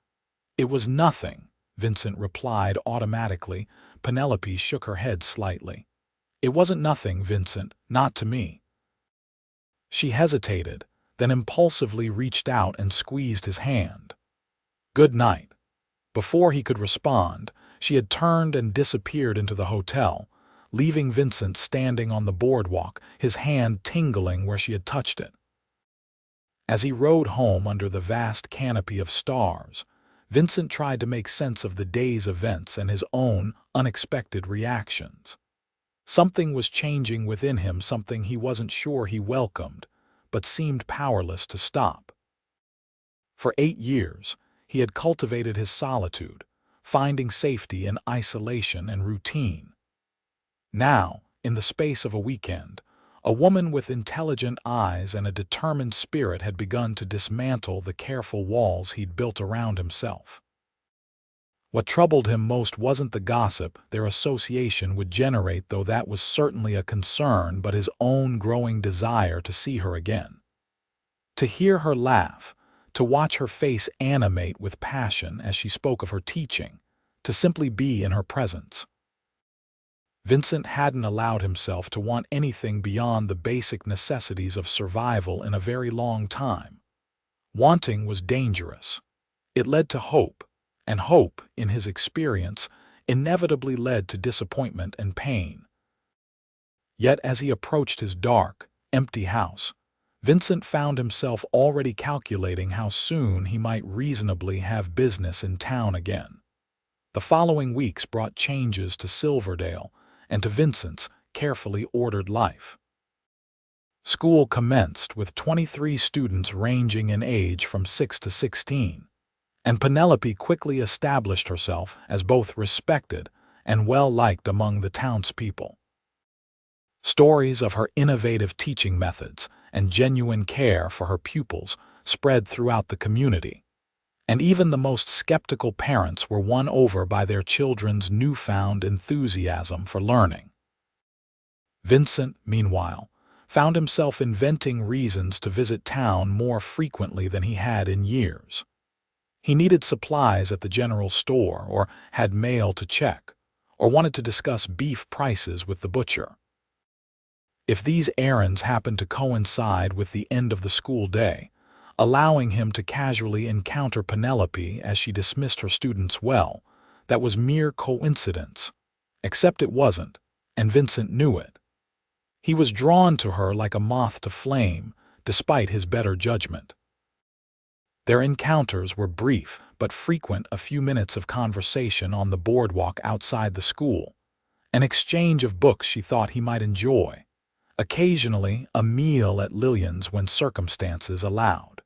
It was nothing, Vincent replied automatically. Penelope shook her head slightly. It wasn't nothing, Vincent, not to me. She hesitated, then impulsively reached out and squeezed his hand. Good night. Before he could respond, she had turned and disappeared into the hotel, leaving Vincent standing on the boardwalk, his hand tingling where she had touched it. As he rode home under the vast canopy of stars, Vincent tried to make sense of the day's events and his own unexpected reactions. Something was changing within him, something he wasn't sure he welcomed, but seemed powerless to stop. For 8 years, he had cultivated his solitude, finding safety in isolation and routine. Now, in the space of a weekend, a woman with intelligent eyes and a determined spirit had begun to dismantle the careful walls he'd built around himself. What troubled him most wasn't the gossip their association would generate, though that was certainly a concern, but his own growing desire to see her again. To hear her laugh, to watch her face animate with passion as she spoke of her teaching, to simply be in her presence. Vincent hadn't allowed himself to want anything beyond the basic necessities of survival in a very long time. Wanting was dangerous. It led to hope, and hope, in his experience, inevitably led to disappointment and pain. Yet as he approached his dark, empty house, Vincent found himself already calculating how soon he might reasonably have business in town again. The following weeks brought changes to Silverdale and to Vincent's carefully ordered life. School commenced with 23 students ranging in age from 6 to 16, and Penelope quickly established herself as both respected and well-liked among the townspeople. Stories of her innovative teaching methods and genuine care for her pupils spread throughout the community, and even the most skeptical parents were won over by their children's newfound enthusiasm for learning. Vincent, meanwhile, found himself inventing reasons to visit town more frequently than he had in years. He needed supplies at the general store, or had mail to check, or wanted to discuss beef prices with the butcher. If these errands happened to coincide with the end of the school day, allowing him to casually encounter Penelope as she dismissed her students well, that was mere coincidence. Except it wasn't, and Vincent knew it. He was drawn to her like a moth to flame, despite his better judgment. Their encounters were brief but frequent, a few minutes of conversation on the boardwalk outside the school, an exchange of books she thought he might enjoy, occasionally a meal at Lillian's when circumstances allowed.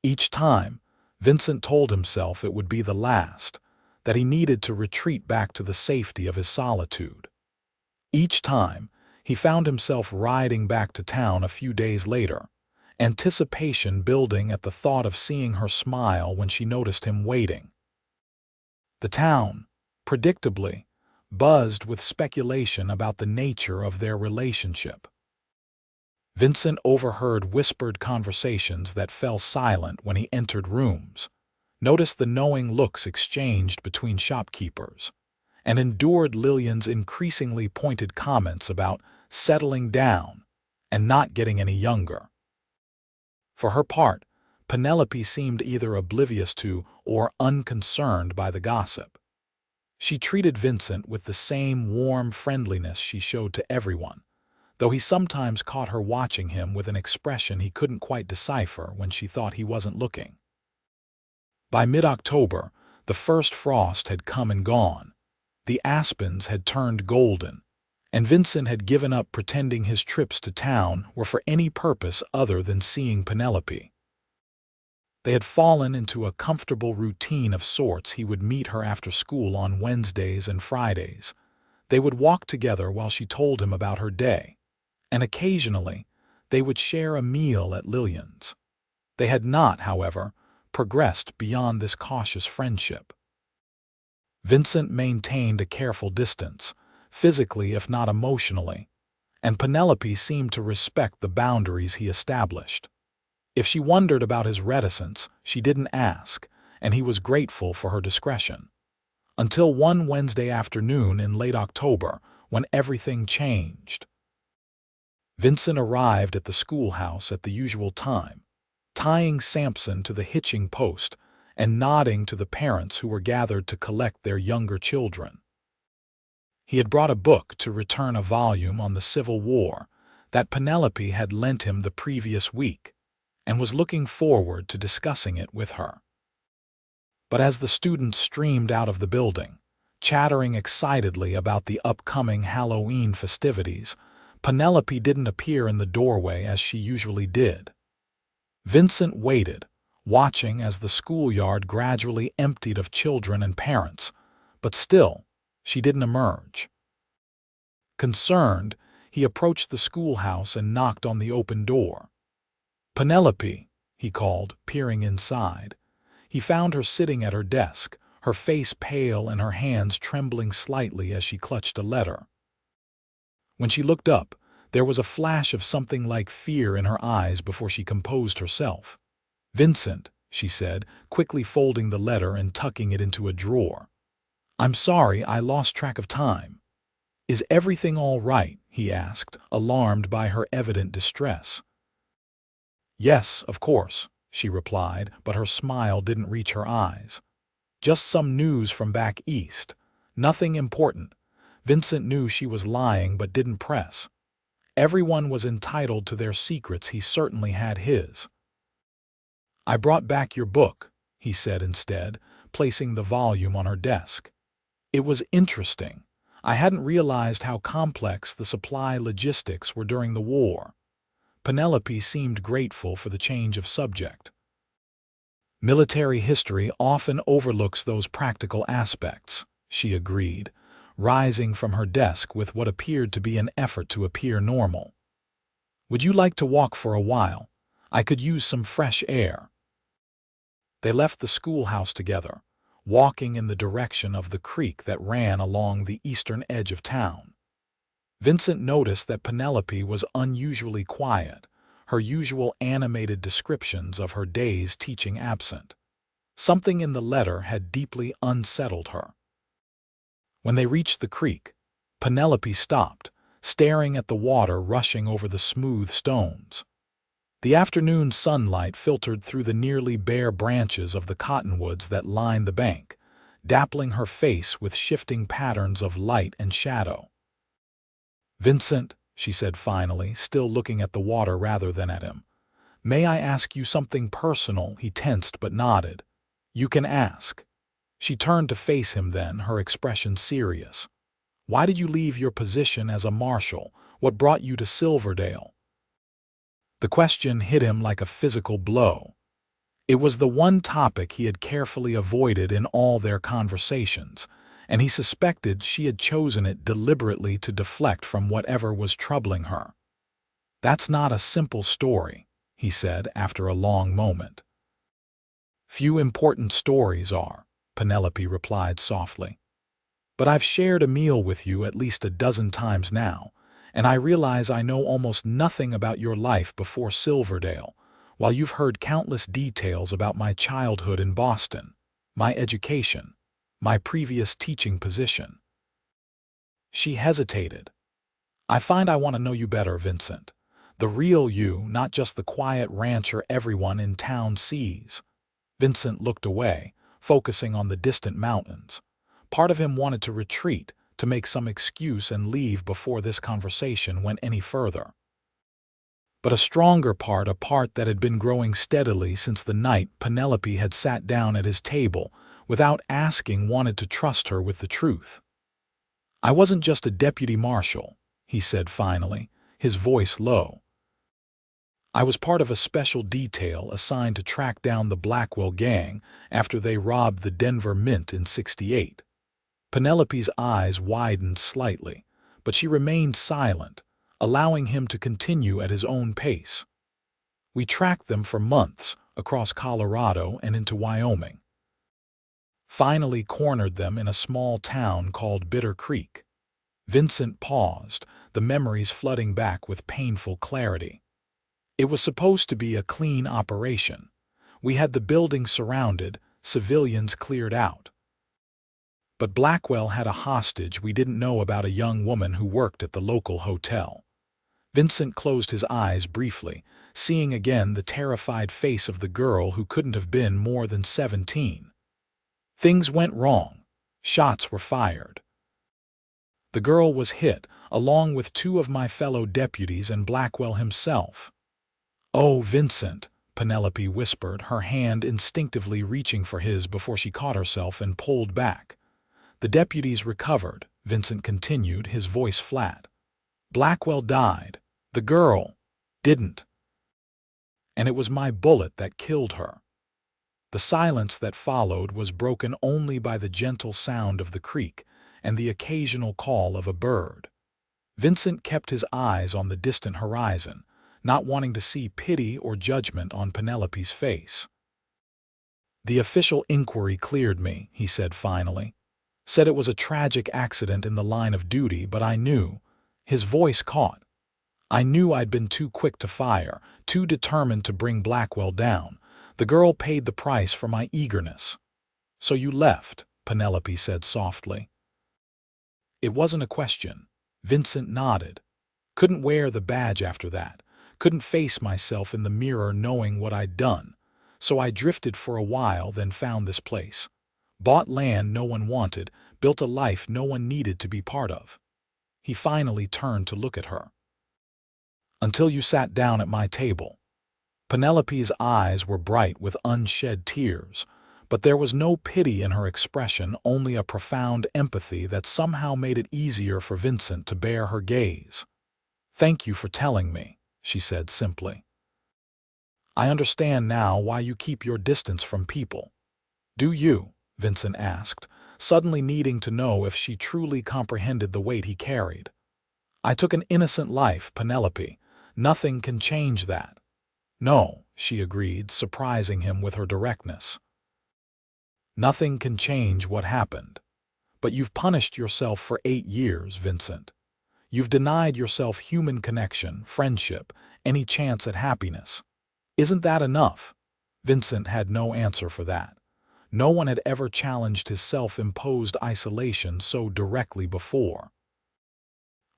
Each time, Vincent told himself it would be the last, that he needed to retreat back to the safety of his solitude. Each time, he found himself riding back to town a few days later, anticipation building at the thought of seeing her smile when she noticed him waiting. The town, predictably, buzzed with speculation about the nature of their relationship. Vincent overheard whispered conversations that fell silent when he entered rooms, noticed the knowing looks exchanged between shopkeepers, and endured Lillian's increasingly pointed comments about settling down and not getting any younger. For her part, Penelope seemed either oblivious to or unconcerned by the gossip. She treated Vincent with the same warm friendliness she showed to everyone, though he sometimes caught her watching him with an expression he couldn't quite decipher when she thought he wasn't looking. By mid-October, the first frost had come and gone. The aspens had turned golden, and Vincent had given up pretending his trips to town were for any purpose other than seeing Penelope. They had fallen into a comfortable routine of sorts. He would meet her after school on Wednesdays and Fridays. They would walk together while she told him about her day, and occasionally they would share a meal at Lillian's. They had not, however, progressed beyond this cautious friendship. Vincent maintained a careful distance, physically if not emotionally, and Penelope seemed to respect the boundaries he established. If she wondered about his reticence, she didn't ask, and he was grateful for her discretion. Until one Wednesday afternoon in late October, when everything changed. Vincent arrived at the schoolhouse at the usual time, tying Sampson to the hitching post and nodding to the parents who were gathered to collect their younger children. He had brought a book to return, a volume on the Civil War that Penelope had lent him the previous week, and was looking forward to discussing it with her. But as the students streamed out of the building, chattering excitedly about the upcoming Halloween festivities, Penelope didn't appear in the doorway as she usually did. Vincent waited, watching as the schoolyard gradually emptied of children and parents, but still, she didn't emerge. Concerned, he approached the schoolhouse and knocked on the open door. "Penelope," he called, peering inside. He found her sitting at her desk, her face pale and her hands trembling slightly as she clutched a letter. When she looked up, there was a flash of something like fear in her eyes before she composed herself. "Vincent," she said, quickly folding the letter and tucking it into a drawer. "I'm sorry, I lost track of time." "Is everything all right?" he asked, alarmed by her evident distress. "Yes, of course," she replied, but her smile didn't reach her eyes. "Just some news from back east. Nothing important." Vincent knew she was lying but didn't press. Everyone was entitled to their secrets. He certainly had his. "I brought back your book," he said instead, placing the volume on her desk. It was interesting. I hadn't realized how complex the supply logistics were during the war. Penelope seemed grateful for the change of subject. Military history often overlooks those practical aspects, she agreed, rising from her desk with what appeared to be an effort to appear normal. Would you like to walk for a while? I could use some fresh air. They left the schoolhouse together, walking in the direction of the creek that ran along the eastern edge of town. Vincent noticed that Penelope was unusually quiet, her usual animated descriptions of her days teaching absent. Something in the letter had deeply unsettled her. When they reached the creek, Penelope stopped, staring at the water rushing over the smooth stones. The afternoon sunlight filtered through the nearly bare branches of the cottonwoods that lined the bank, dappling her face with shifting patterns of light and shadow. "Vincent," she said finally, still looking at the water rather than at him, "may I ask you something personal?" He tensed but nodded. "You can ask." She turned to face him then, her expression serious. "Why did you leave your position as a marshal? What brought you to Silverdale?" The question hit him like a physical blow. It was the one topic he had carefully avoided in all their conversations, and he suspected she had chosen it deliberately to deflect from whatever was troubling her. "That's not a simple story," he said after a long moment. "Few important stories are," Penelope replied softly. "But I've shared a meal with you at least a dozen times now, and I realize I know almost nothing about your life before Silverdale, while you've heard countless details about my childhood in Boston, my education, my previous teaching position." She hesitated. "I find I want to know you better, Vincent. The real you, not just the quiet rancher everyone in town sees." Vincent looked away, focusing on the distant mountains. Part of him wanted to retreat, to make some excuse and leave before this conversation went any further. But a stronger part, a part that had been growing steadily since the night Penelope had sat down at his table, without asking, wanted to trust her with the truth. "I wasn't just a deputy marshal," he said finally, his voice low. "I was part of a special detail assigned to track down the Blackwell gang after they robbed the Denver Mint in '68. Penelope's eyes widened slightly, but she remained silent, allowing him to continue at his own pace. "We tracked them for months, across Colorado and into Wyoming. Finally cornered them in a small town called Bitter Creek." Vincent paused, the memories flooding back with painful clarity. "It was supposed to be a clean operation. We had the building surrounded, civilians cleared out. But Blackwell had a hostage we didn't know about, a young woman who worked at the local hotel." Vincent closed his eyes briefly, seeing again the terrified face of the girl who couldn't have been more than 17. "Things went wrong. Shots were fired. The girl was hit, along with two of my fellow deputies and Blackwell himself." "Oh, Vincent," Penelope whispered, her hand instinctively reaching for his before she caught herself and pulled back. "The deputies recovered," Vincent continued, his voice flat. "Blackwell died. The girl didn't. And it was my bullet that killed her." The silence that followed was broken only by the gentle sound of the creek and the occasional call of a bird. Vincent kept his eyes on the distant horizon, not wanting to see pity or judgment on Penelope's face. "The official inquiry cleared me," he said finally. "Said it was a tragic accident in the line of duty, but I knew," his voice caught, "I knew I'd been too quick to fire, too determined to bring Blackwell down. The girl paid the price for my eagerness." "So you left," Penelope said softly. It wasn't a question. Vincent nodded. "Couldn't wear the badge after that. Couldn't face myself in the mirror knowing what I'd done. So I drifted for a while, then found this place. Bought land no one wanted, built a life no one needed to be part of." He finally turned to look at her. "Until you sat down at my table." Penelope's eyes were bright with unshed tears, But there was no pity in her expression, only a profound empathy that somehow made it easier for Vincent to bear her gaze. "Thank you for telling me," she said simply. "I understand now why you keep your distance from people." "Do you?" Vincent asked, suddenly needing to know if she truly comprehended the weight he carried. "I took an innocent life, Penelope. Nothing can change that." "No," she agreed, surprising him with her directness. "Nothing can change what happened. But you've punished yourself for 8 years, Vincent. You've denied yourself human connection, friendship, any chance at happiness. Isn't that enough?" Vincent had no answer for that. No one had ever challenged his self-imposed isolation so directly before.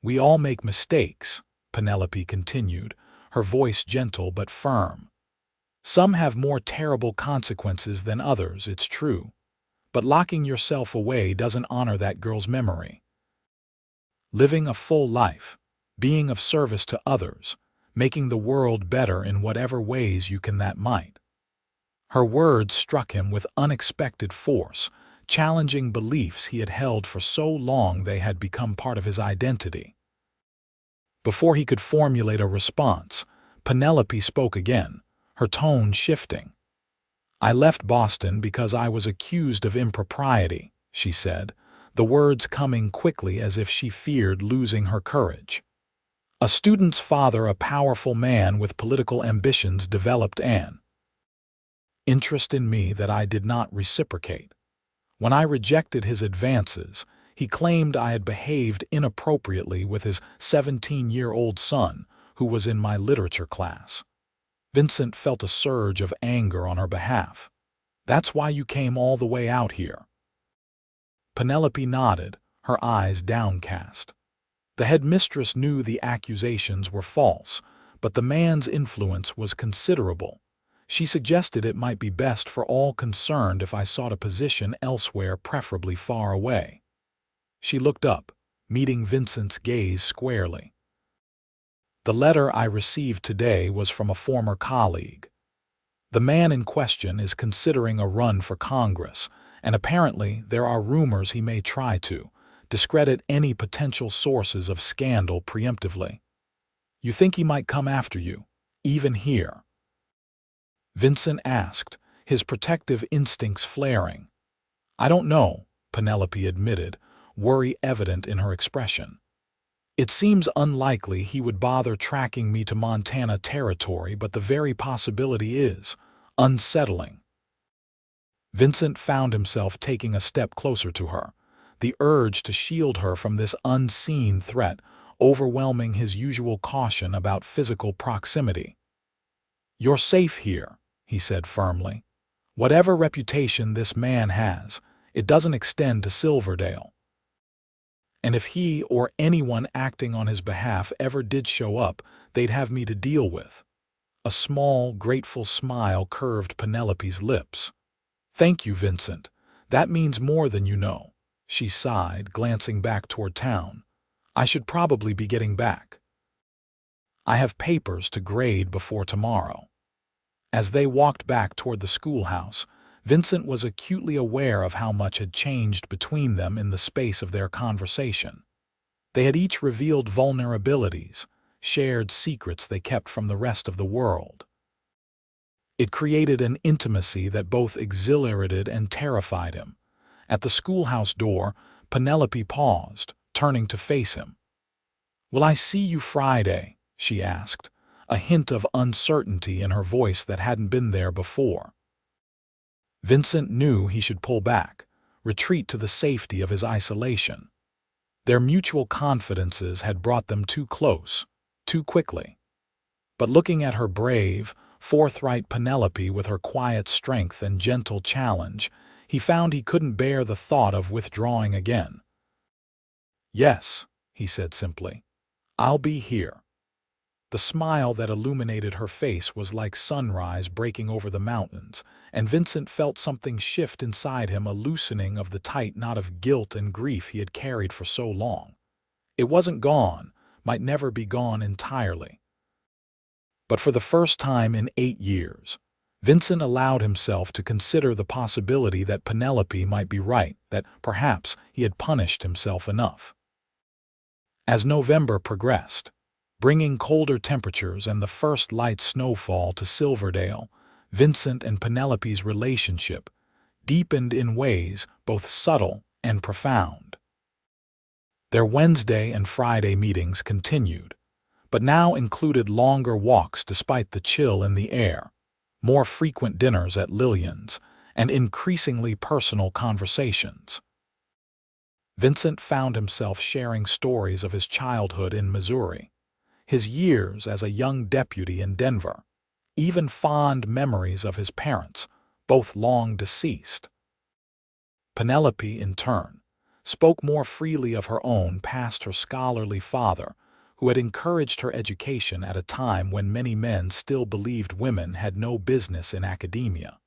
"We all make mistakes," Penelope continued, her voice gentle but firm. "Some have more terrible consequences than others, it's true. But locking yourself away doesn't honor that girl's memory. Living a full life, being of service to others, making the world better in whatever ways you can, that might." Her words struck him with unexpected force, challenging beliefs he had held for so long they had become part of his identity. Before he could formulate a response, Penelope spoke again, her tone shifting. "I left Boston because I was accused of impropriety," she said, the words coming quickly as if she feared losing her courage. "A student's father, a powerful man with political ambitions, developed an interest in me that I did not reciprocate. When I rejected his advances, he claimed I had behaved inappropriately with his 17-year-old son, who was in my literature class." Vincent felt a surge of anger on her behalf. "That's why you came all the way out here?" Penelope nodded, her eyes downcast. The headmistress knew the accusations were false, but the man's influence was considerable. "She suggested it might be best for all concerned if I sought a position elsewhere, preferably far away." She looked up, meeting Vincent's gaze squarely. "The letter I received today was from a former colleague. The man in question is considering a run for Congress, and apparently there are rumors he may try to discredit any potential sources of scandal preemptively. You think he might come after you, even here?" Vincent asked, his protective instincts flaring. "I don't know," Penelope admitted, worry evident in her expression. "It seems unlikely he would bother tracking me to Montana territory, but the very possibility is unsettling." Vincent found himself taking a step closer to her, the urge to shield her from this unseen threat overwhelming his usual caution about physical proximity. "You're safe here," he said firmly. "Whatever reputation this man has, it doesn't extend to Silverdale. And if he or anyone acting on his behalf ever did show up, they'd have me to deal with." A small, grateful smile curved Penelope's lips. "Thank you, Vincent. That means more than you know," she sighed, glancing back toward town. "I should probably be getting back. I have papers to grade before tomorrow." As they walked back toward the schoolhouse, Vincent was acutely aware of how much had changed between them in the space of their conversation. They had each revealed vulnerabilities, shared secrets they kept from the rest of the world. It created an intimacy that both exhilarated and terrified him. At the schoolhouse door, Penelope paused, turning to face him. "Will I see you Friday?" she asked, a hint of uncertainty in her voice that hadn't been there before. Vincent knew he should pull back, retreat to the safety of his isolation. Their mutual confidences had brought them too close, too quickly. But looking at her brave, forthright Penelope with her quiet strength and gentle challenge, he found he couldn't bear the thought of withdrawing again. "Yes," he said simply. "I'll be here." The smile that illuminated her face was like sunrise breaking over the mountains, and Vincent felt something shift inside him, a loosening of the tight knot of guilt and grief he had carried for so long. It wasn't gone, might never be gone entirely. But for the first time in 8 years, Vincent allowed himself to consider the possibility that Penelope might be right, that perhaps he had punished himself enough. As November progressed, bringing colder temperatures and the first light snowfall to Silverdale, Vincent and Penelope's relationship deepened in ways both subtle and profound. Their Wednesday and Friday meetings continued, but now included longer walks despite the chill in the air, more frequent dinners at Lillian's, and increasingly personal conversations. Vincent found himself sharing stories of his childhood in Missouri, his years as a young deputy in Denver, even fond memories of his parents, both long deceased. Penelope, in turn, spoke more freely of her own past, her scholarly father, who had encouraged her education at a time when many men still believed women had no business in academia.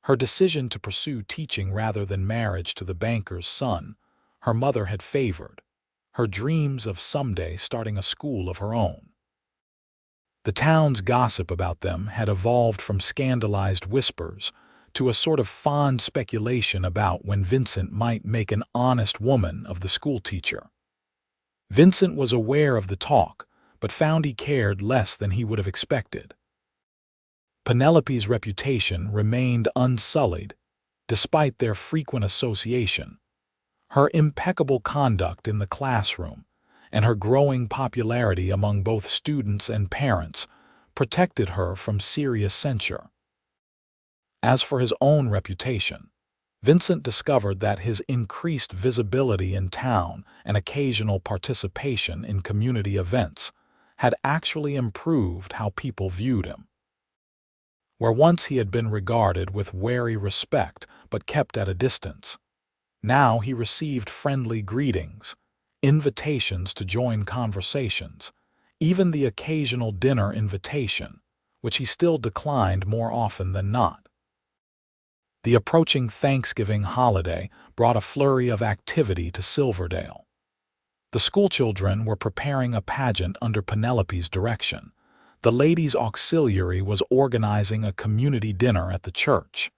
Her decision to pursue teaching rather than marriage to the banker's son her mother had favored, her dreams of someday starting a school of her own. The town's gossip about them had evolved from scandalized whispers to a sort of fond speculation about when Vincent might make an honest woman of the schoolteacher. Vincent was aware of the talk, but found he cared less than he would have expected. Penelope's reputation remained unsullied, despite their frequent association. Her impeccable conduct in the classroom and her growing popularity among both students and parents protected her from serious censure. As for his own reputation, Vincent discovered that his increased visibility in town and occasional participation in community events had actually improved how people viewed him. Where once he had been regarded with wary respect but kept at a distance, now he received friendly greetings, invitations to join conversations, even the occasional dinner invitation, which he still declined more often than not. The approaching Thanksgiving holiday brought a flurry of activity to Silverdale. The schoolchildren were preparing a pageant under Penelope's direction. The ladies' auxiliary was organizing a community dinner at the church,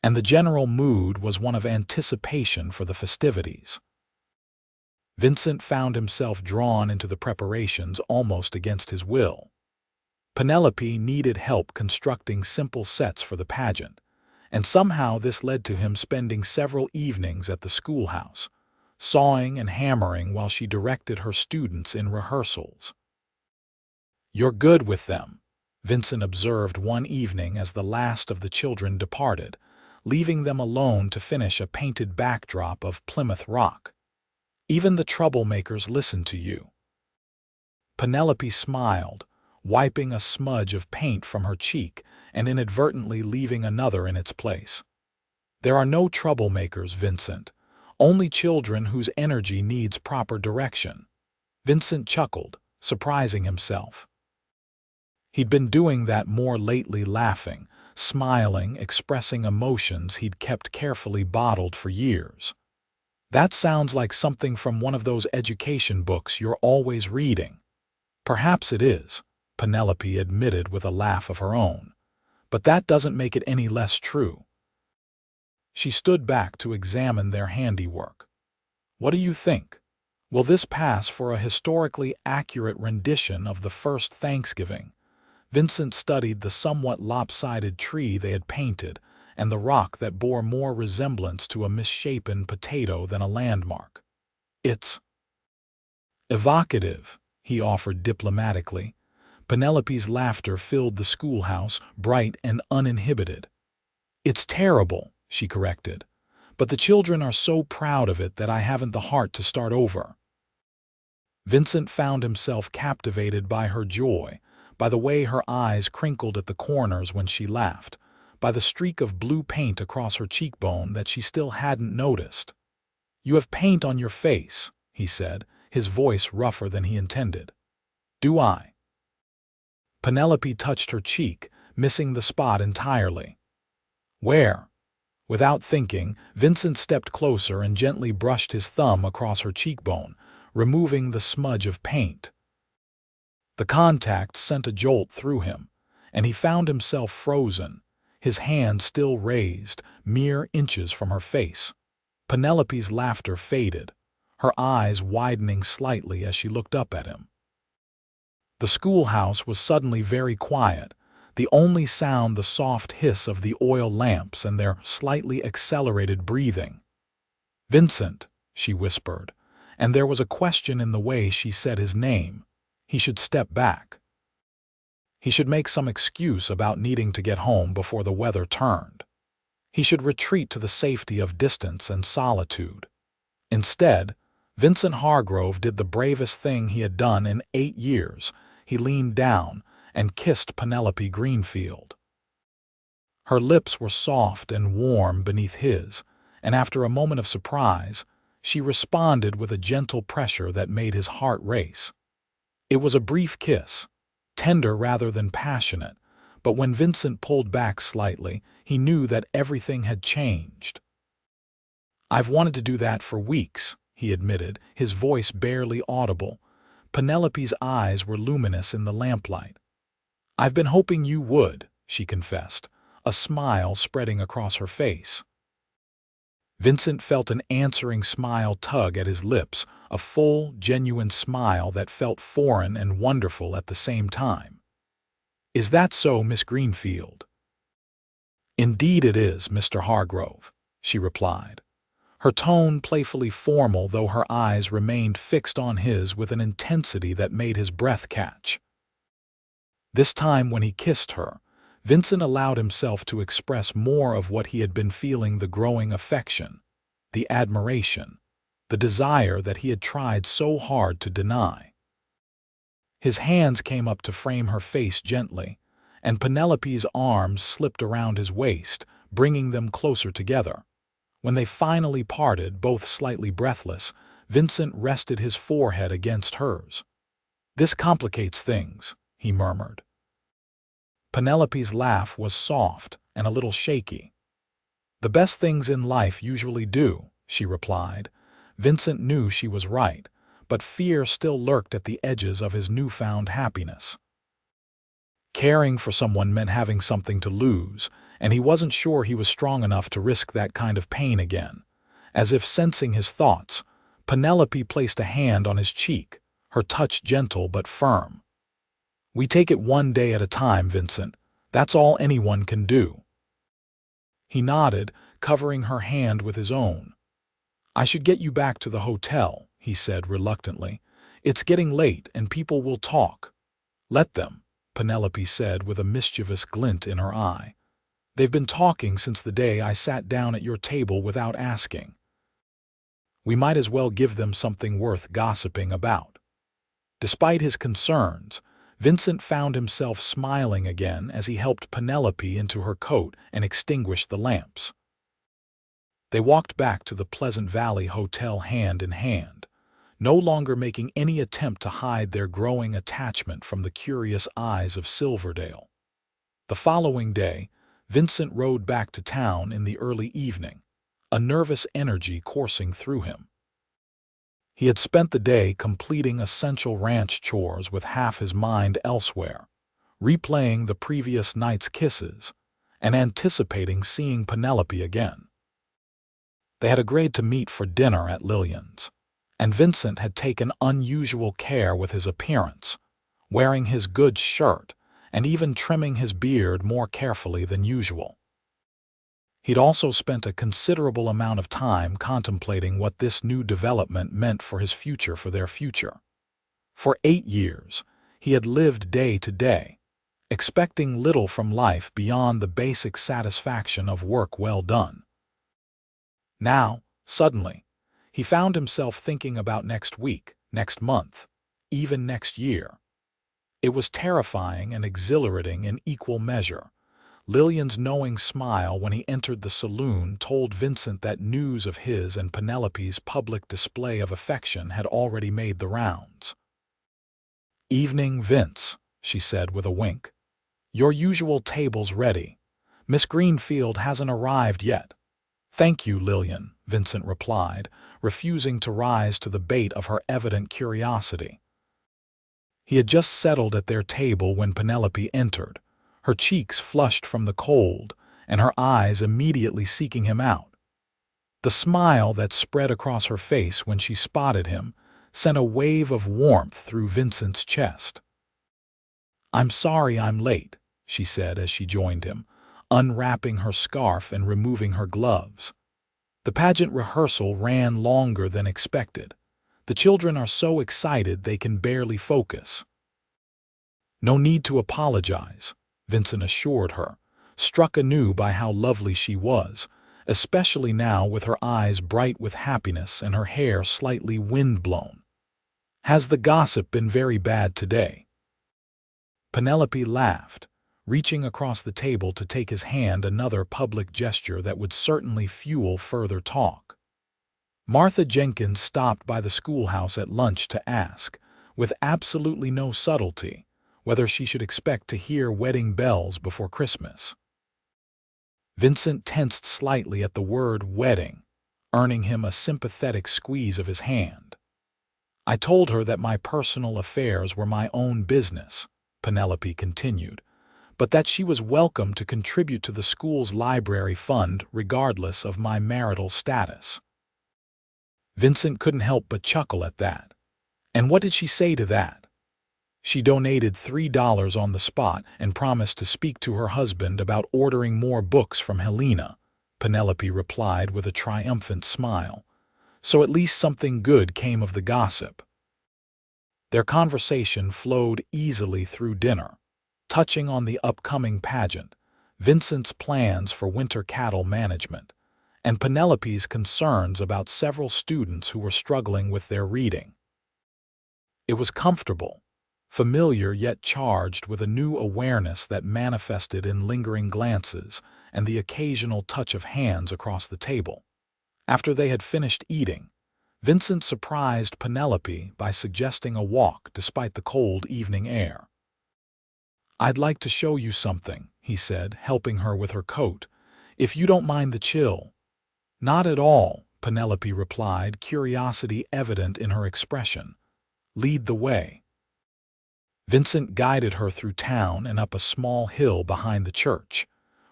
and the general mood was one of anticipation for the festivities. Vincent found himself drawn into the preparations almost against his will. Penelope needed help constructing simple sets for the pageant, and somehow this led to him spending several evenings at the schoolhouse, sawing and hammering while she directed her students in rehearsals. "You're good with them," Vincent observed one evening as the last of the children departed, leaving them alone to finish a painted backdrop of Plymouth Rock. "Even the troublemakers listen to you." Penelope smiled, wiping a smudge of paint from her cheek and inadvertently leaving another in its place. "There are no troublemakers, Vincent, only children whose energy needs proper direction." Vincent chuckled, surprising himself. He'd been doing that more lately, laughing, smiling, expressing emotions he'd kept carefully bottled for years. "That sounds like something from one of those education books you're always reading." "Perhaps it is," Penelope admitted with a laugh of her own, "but that doesn't make it any less true." She stood back to examine their handiwork. "What do you think? Will this pass for a historically accurate rendition of the first Thanksgiving?" Vincent studied the somewhat lopsided tree they had painted and the rock that bore more resemblance to a misshapen potato than a landmark. "It's evocative," he offered diplomatically. Penelope's laughter filled the schoolhouse, bright and uninhibited. "It's terrible," she corrected, "but the children are so proud of it that I haven't the heart to start over." Vincent found himself captivated by her joy, by the way her eyes crinkled at the corners when she laughed, by the streak of blue paint across her cheekbone that she still hadn't noticed. "You have paint on your face," he said, his voice rougher than he intended. "Do I?" Penelope touched her cheek, missing the spot entirely. "Where?" Without thinking, Vincent stepped closer and gently brushed his thumb across her cheekbone, removing the smudge of paint. The contact sent a jolt through him, and he found himself frozen, his hand still raised, mere inches from her face. Penelope's laughter faded, her eyes widening slightly as she looked up at him. The schoolhouse was suddenly very quiet, the only sound the soft hiss of the oil lamps and their slightly accelerated breathing. "Vincent," she whispered, and there was a question in the way she said his name. He should step back. He should make some excuse about needing to get home before the weather turned. He should retreat to the safety of distance and solitude. Instead, Vincent Hargrove did the bravest thing he had done in 8 years. He leaned down and kissed Penelope Greenfield. Her lips were soft and warm beneath his, and after a moment of surprise, she responded with a gentle pressure that made his heart race. It was a brief kiss, tender rather than passionate, but when Vincent pulled back slightly, he knew that everything had changed. "I've wanted to do that for weeks," he admitted, his voice barely audible. Penelope's eyes were luminous in the lamplight. "I've been hoping you would," she confessed, a smile spreading across her face. Vincent felt an answering smile tug at his lips, a full, genuine smile that felt foreign and wonderful at the same time. "Is that so, Miss Greenfield?" "Indeed it is, Mr. Hargrove," she replied, her tone playfully formal though her eyes remained fixed on his with an intensity that made his breath catch. This time when he kissed her, Vincent allowed himself to express more of what he had been feeling: the growing affection, the admiration, the desire that he had tried so hard to deny. His hands came up to frame her face gently, and Penelope's arms slipped around his waist, bringing them closer together. When they finally parted, both slightly breathless, Vincent rested his forehead against hers. "This complicates things," he murmured. Penelope's laugh was soft and a little shaky. "The best things in life usually do," she replied. Vincent knew she was right, but fear still lurked at the edges of his newfound happiness. Caring for someone meant having something to lose, and he wasn't sure he was strong enough to risk that kind of pain again. As if sensing his thoughts, Penelope placed a hand on his cheek, her touch gentle but firm. "We take it one day at a time, Vincent. That's all anyone can do." He nodded, covering her hand with his own. "I should get you back to the hotel," he said reluctantly. "It's getting late and people will talk." "Let them," Penelope said with a mischievous glint in her eye. "They've been talking since the day I sat down at your table without asking. We might as well give them something worth gossiping about." Despite his concerns, Vincent found himself smiling again as he helped Penelope into her coat and extinguished the lamps. They walked back to the Pleasant Valley Hotel hand in hand, no longer making any attempt to hide their growing attachment from the curious eyes of Silverdale. The following day, Vincent rode back to town in the early evening, a nervous energy coursing through him. He had spent the day completing essential ranch chores with half his mind elsewhere, replaying the previous night's kisses and anticipating seeing Penelope again. They had agreed to meet for dinner at Lillian's, and Vincent had taken unusual care with his appearance, wearing his good shirt and even trimming his beard more carefully than usual. He'd also spent a considerable amount of time contemplating what this new development meant for his future, for their future. For 8 years, he had lived day to day, expecting little from life beyond the basic satisfaction of work well done. Now, suddenly, he found himself thinking about next week, next month, even next year. It was terrifying and exhilarating in equal measure. Lillian's knowing smile when he entered the saloon told Vincent that news of his and Penelope's public display of affection had already made the rounds. "Evening, Vince," she said with a wink. "Your usual table's ready. Miss Greenfield hasn't arrived yet." "Thank you, Lillian," Vincent replied, refusing to rise to the bait of her evident curiosity. He had just settled at their table when Penelope entered, her cheeks flushed from the cold, and her eyes immediately seeking him out. The smile that spread across her face when she spotted him sent a wave of warmth through Vincent's chest. "I'm sorry I'm late," she said as she joined him, unwrapping her scarf and removing her gloves. The pageant rehearsal ran longer than expected. The children are so excited they can barely focus. "No need to apologize," Vincent assured her, struck anew by how lovely she was, especially now with her eyes bright with happiness and her hair slightly wind-blown. "Has the gossip been very bad today?" Penelope laughed, reaching across the table to take his hand, another public gesture that would certainly fuel further talk. Martha Jenkins stopped by the schoolhouse at lunch to ask, with absolutely no subtlety, whether she should expect to hear wedding bells before Christmas. Vincent tensed slightly at the word wedding, earning him a sympathetic squeeze of his hand. "I told her that my personal affairs were my own business," Penelope continued, "but that she was welcome to contribute to the school's library fund regardless of my marital status." Vincent couldn't help but chuckle at that. "And what did she say to that?" "She donated $3 on the spot and promised to speak to her husband about ordering more books from Helena," Penelope replied with a triumphant smile. "So at least something good came of the gossip." Their conversation flowed easily through dinner, touching on the upcoming pageant, Vincent's plans for winter cattle management, and Penelope's concerns about several students who were struggling with their reading. It was comfortable, familiar yet charged with a new awareness that manifested in lingering glances and the occasional touch of hands across the table. After they had finished eating, Vincent surprised Penelope by suggesting a walk despite the cold evening air. "I'd like to show you something," he said, helping her with her coat, "if you don't mind the chill." "Not at all," Penelope replied, curiosity evident in her expression. "Lead the way." Vincent guided her through town and up a small hill behind the church,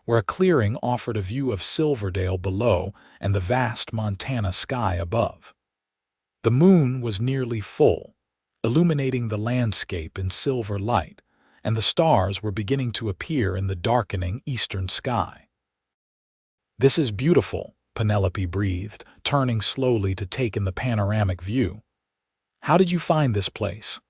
where a clearing offered a view of Silverdale below and the vast Montana sky above. The moon was nearly full, illuminating the landscape in silver light, and the stars were beginning to appear in the darkening eastern sky. "This is beautiful," Penelope breathed, turning slowly to take in the panoramic view. "How did you find this place?"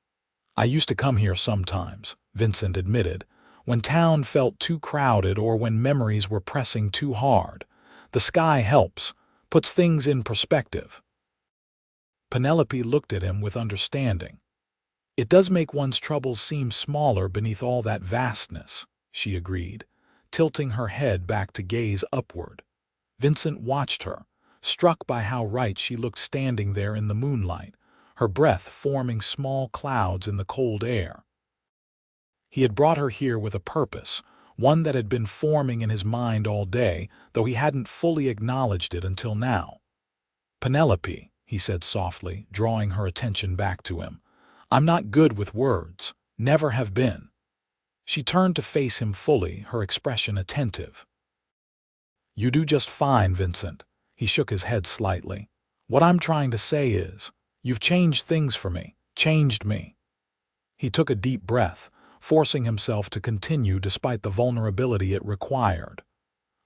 "I used to come here sometimes," Vincent admitted, "when town felt too crowded or when memories were pressing too hard. The sky helps, puts things in perspective." Penelope looked at him with understanding. "It does make one's troubles seem smaller beneath all that vastness," she agreed, tilting her head back to gaze upward. Vincent watched her, struck by how right she looked standing there in the moonlight, her breath forming small clouds in the cold air. He had brought her here with a purpose, one that had been forming in his mind all day, though he hadn't fully acknowledged it until now. "Penelope," he said softly, drawing her attention back to him, "I'm not good with words, never have been." She turned to face him fully, her expression attentive. "You do just fine, Vincent." He shook his head slightly. "What I'm trying to say is, you've changed things for me, changed me." He took a deep breath, forcing himself to continue despite the vulnerability it required.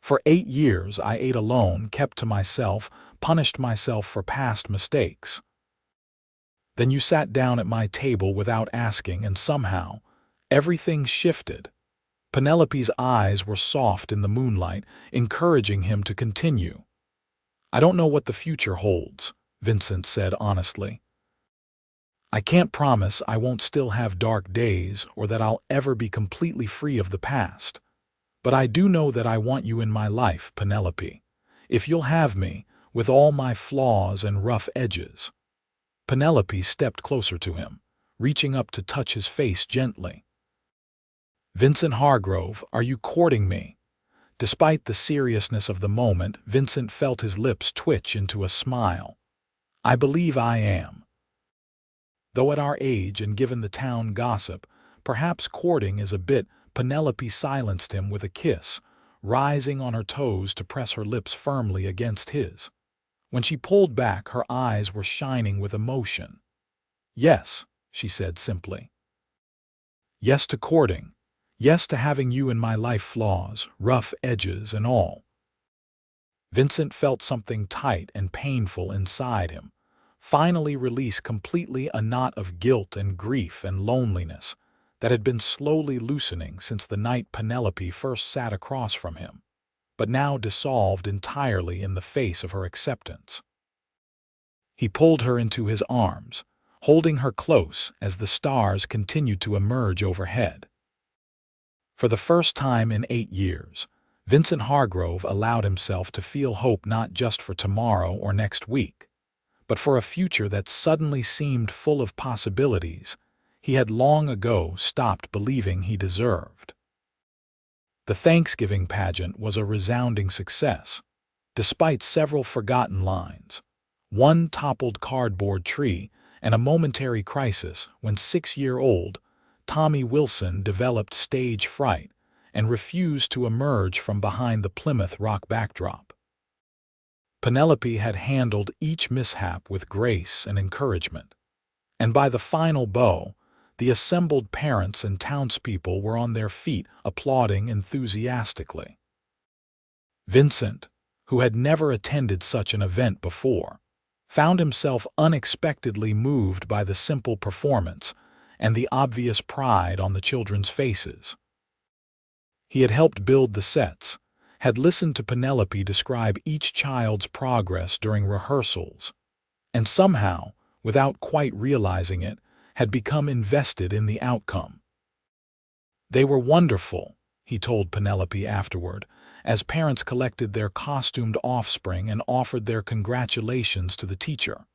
"For 8 years I ate alone, kept to myself, punished myself for past mistakes. Then you sat down at my table without asking, and somehow, everything shifted." Penelope's eyes were soft in the moonlight, encouraging him to continue. "I don't know what the future holds," Vincent said honestly. "I can't promise I won't still have dark days or that I'll ever be completely free of the past. But I do know that I want you in my life, Penelope, if you'll have me, with all my flaws and rough edges." Penelope stepped closer to him, reaching up to touch his face gently. "Vincent Hargrove, are you courting me?" Despite the seriousness of the moment, Vincent felt his lips twitch into a smile. "I believe I am." Though at our age and given the town gossip, perhaps courting is a bit, Penelope silenced him with a kiss, rising on her toes to press her lips firmly against his. When she pulled back, her eyes were shining with emotion. "Yes," she said simply. "Yes to courting. Yes to having you in my life, flaws, rough edges, and all." Vincent felt something tight and painful inside him, finally release completely a knot of guilt and grief and loneliness that had been slowly loosening since the night Penelope first sat across from him, but now dissolved entirely in the face of her acceptance. He pulled her into his arms, holding her close as the stars continued to emerge overhead. For the first time in 8 years, Vincent Hargrove allowed himself to feel hope not just for tomorrow or next week, but for a future that suddenly seemed full of possibilities he had long ago stopped believing he deserved. The Thanksgiving pageant was a resounding success, despite several forgotten lines, one toppled cardboard tree, and a momentary crisis when 6-year-old Tommy Wilson developed stage fright and refused to emerge from behind the Plymouth Rock backdrop. Penelope had handled each mishap with grace and encouragement, and by the final bow, the assembled parents and townspeople were on their feet applauding enthusiastically. Vincent, who had never attended such an event before, found himself unexpectedly moved by the simple performance and the obvious pride on the children's faces. He had helped build the sets, had listened to Penelope describe each child's progress during rehearsals, and somehow, without quite realizing it, had become invested in the outcome. "They were wonderful," he told Penelope afterward, as parents collected their costumed offspring and offered their congratulations to the teacher.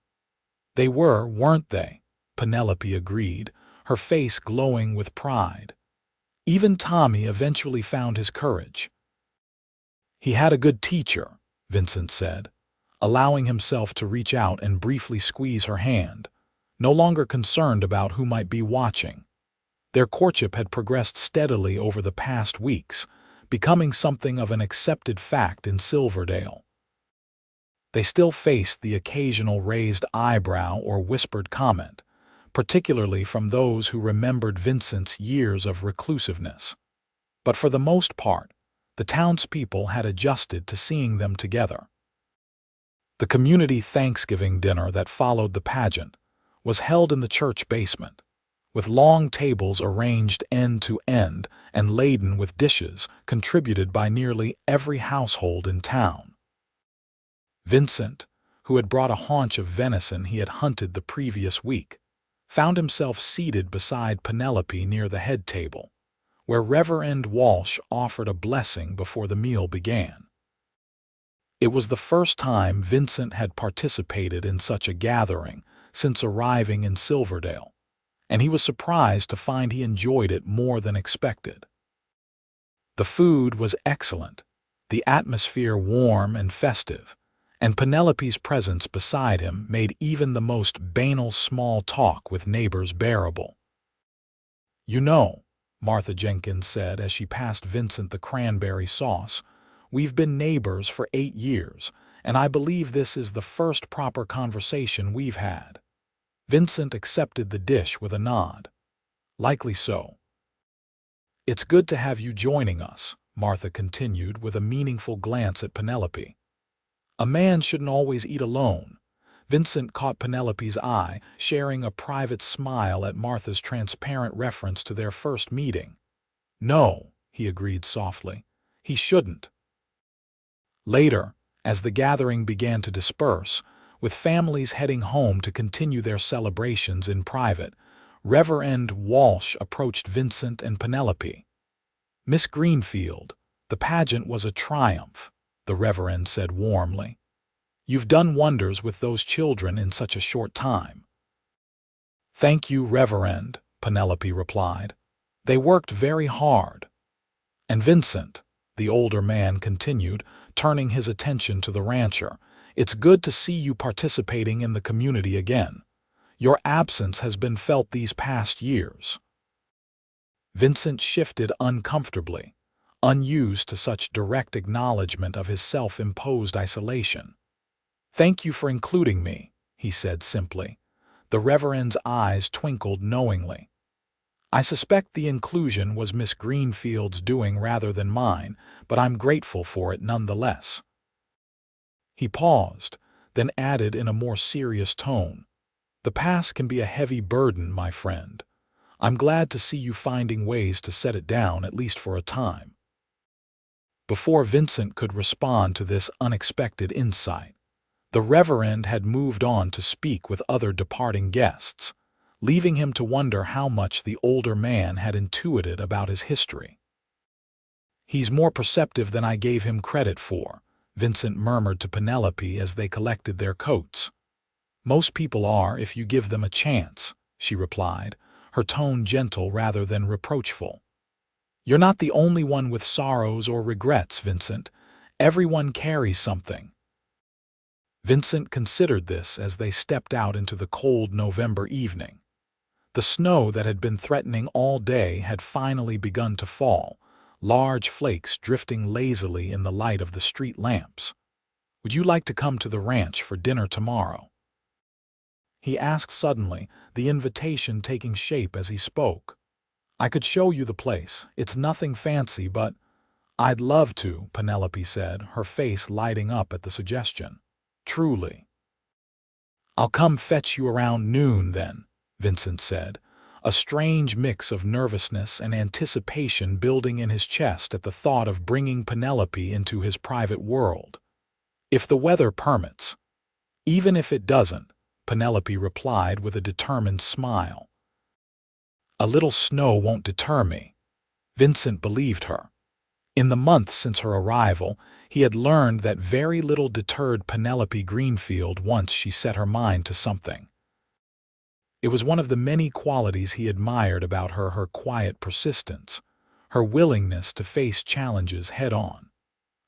"They were, weren't they?" Penelope agreed, her face glowing with pride. Even Tommy eventually found his courage. "He had a good teacher," Vincent said, allowing himself to reach out and briefly squeeze her hand, no longer concerned about who might be watching. Their courtship had progressed steadily over the past weeks, becoming something of an accepted fact in Silverdale. They still faced the occasional raised eyebrow or whispered comment, particularly from those who remembered Vincent's years of reclusiveness. But for the most part, the townspeople had adjusted to seeing them together. The community Thanksgiving dinner that followed the pageant was held in the church basement, with long tables arranged end to end and laden with dishes contributed by nearly every household in town. Vincent, who had brought a haunch of venison he had hunted the previous week, found himself seated beside Penelope near the head table, where Reverend Walsh offered a blessing before the meal began. It was the first time Vincent had participated in such a gathering since arriving in Silverdale, and he was surprised to find he enjoyed it more than expected. The food was excellent, the atmosphere warm and festive, and Penelope's presence beside him made even the most banal small talk with neighbors bearable. "You know," Martha Jenkins said as she passed Vincent the cranberry sauce, "we've been neighbors for 8 years, and I believe this is the first proper conversation we've had." Vincent accepted the dish with a nod. "Likely so." "It's good to have you joining us," Martha continued with a meaningful glance at Penelope. "A man shouldn't always eat alone." Vincent caught Penelope's eye, sharing a private smile at Martha's transparent reference to their first meeting. "No," he agreed softly, "he shouldn't." Later, as the gathering began to disperse, with families heading home to continue their celebrations in private, Reverend Walsh approached Vincent and Penelope. "Miss Greenfield, the pageant was a triumph," the Reverend said warmly. "You've done wonders with those children in such a short time." "Thank you, Reverend," Penelope replied. "They worked very hard." "And Vincent," the older man continued, turning his attention to the rancher, "it's good to see you participating in the community again. Your absence has been felt these past years." Vincent shifted uncomfortably, unused to such direct acknowledgement of his self-imposed isolation. "Thank you for including me," he said simply. The Reverend's eyes twinkled knowingly. "I suspect the inclusion was Miss Greenfield's doing rather than mine, but I'm grateful for it nonetheless." He paused, then added in a more serious tone, "The past can be a heavy burden, my friend. I'm glad to see you finding ways to set it down, at least for a time." Before Vincent could respond to this unexpected insight, the Reverend had moved on to speak with other departing guests, leaving him to wonder how much the older man had intuited about his history. "He's more perceptive than I gave him credit for," Vincent murmured to Penelope as they collected their coats. "Most people are if you give them a chance," she replied, her tone gentle rather than reproachful. "You're not the only one with sorrows or regrets, Vincent. Everyone carries something." Vincent considered this as they stepped out into the cold November evening. The snow that had been threatening all day had finally begun to fall, large flakes drifting lazily in the light of the street lamps. "Would you like to come to the ranch for dinner tomorrow?" he asked suddenly, the invitation taking shape as he spoke. "I could show you the place. It's nothing fancy, but—" "I'd love to," Penelope said, her face lighting up at the suggestion. "Truly." "I'll come fetch you around noon, then," Vincent said, a strange mix of nervousness and anticipation building in his chest at the thought of bringing Penelope into his private world. "If the weather permits." "Even if it doesn't," Penelope replied with a determined smile. "A little snow won't deter me." Vincent believed her. In the months since her arrival, he had learned that very little deterred Penelope Greenfield once she set her mind to something. It was one of the many qualities he admired about her quiet persistence, her willingness to face challenges head-on,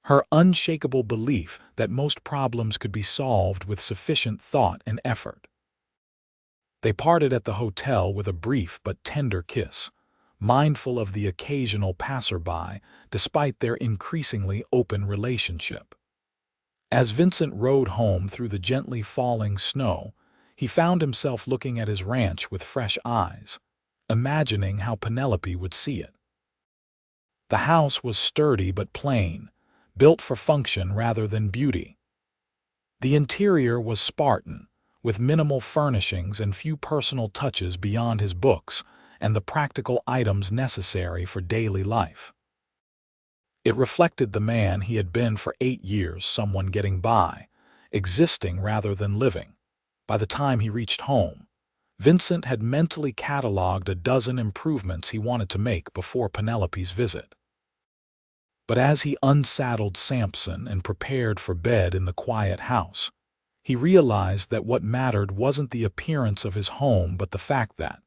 her unshakable belief that most problems could be solved with sufficient thought and effort. They parted at the hotel with a brief but tender kiss, mindful of the occasional passerby despite their increasingly open relationship. As Vincent rode home through the gently falling snow, he found himself looking at his ranch with fresh eyes, imagining how Penelope would see it. The house was sturdy but plain, built for function rather than beauty. The interior was Spartan, with minimal furnishings and few personal touches beyond his books and the practical items necessary for daily life. It reflected the man he had been for 8 years, someone getting by, existing rather than living. By the time he reached home, Vincent had mentally cataloged a dozen improvements he wanted to make before Penelope's visit. But as he unsaddled Samson and prepared for bed in the quiet house, he realized that what mattered wasn't the appearance of his home but the fact that,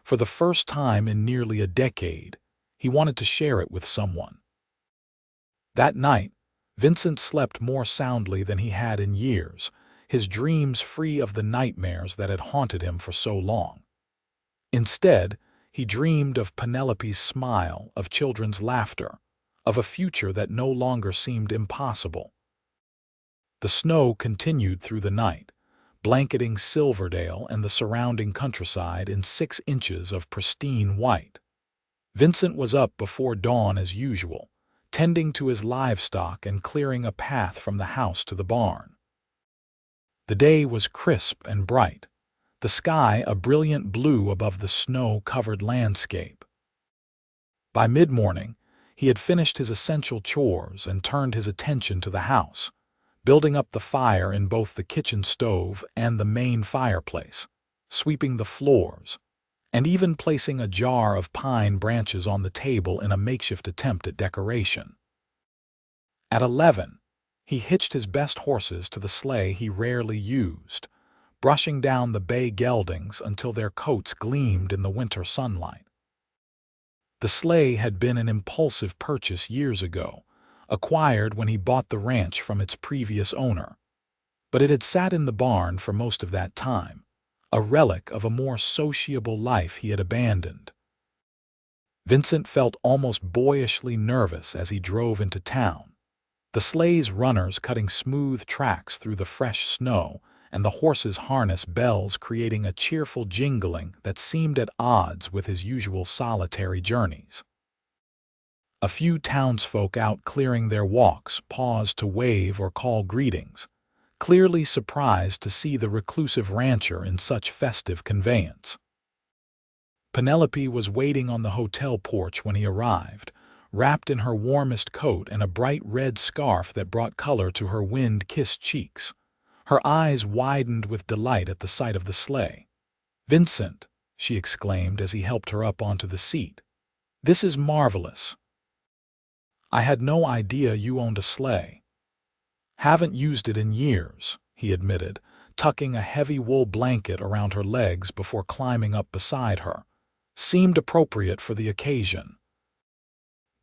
for the first time in nearly a decade, he wanted to share it with someone. That night, Vincent slept more soundly than he had in years, his dreams free of the nightmares that had haunted him for so long. Instead, he dreamed of Penelope's smile, of children's laughter, of a future that no longer seemed impossible. The snow continued through the night, blanketing Silverdale and the surrounding countryside in 6 inches of pristine white. Vincent was up before dawn as usual, tending to his livestock and clearing a path from the house to the barn. The day was crisp and bright, the sky a brilliant blue above the snow-covered landscape. By mid-morning, he had finished his essential chores and turned his attention to the house, building up the fire in both the kitchen stove and the main fireplace, sweeping the floors, and even placing a jar of pine branches on the table in a makeshift attempt at decoration. At 11, he hitched his best horses to the sleigh he rarely used, brushing down the bay geldings until their coats gleamed in the winter sunlight. The sleigh had been an impulsive purchase years ago, acquired when he bought the ranch from its previous owner. But it had sat in the barn for most of that time, a relic of a more sociable life he had abandoned. Vincent felt almost boyishly nervous as he drove into town. The sleigh's runners cutting smooth tracks through the fresh snow, and the horses' harness bells creating a cheerful jingling that seemed at odds with his usual solitary journeys. A few townsfolk out clearing their walks paused to wave or call greetings, clearly surprised to see the reclusive rancher in such festive conveyance. Penelope was waiting on the hotel porch when he arrived, wrapped in her warmest coat and a bright red scarf that brought color to her wind-kissed cheeks. Her eyes widened with delight at the sight of the sleigh. "Vincent," she exclaimed as he helped her up onto the seat. "This is marvelous. I had no idea you owned a sleigh." "Haven't used it in years," he admitted, tucking a heavy wool blanket around her legs before climbing up beside her. "Seemed appropriate for the occasion."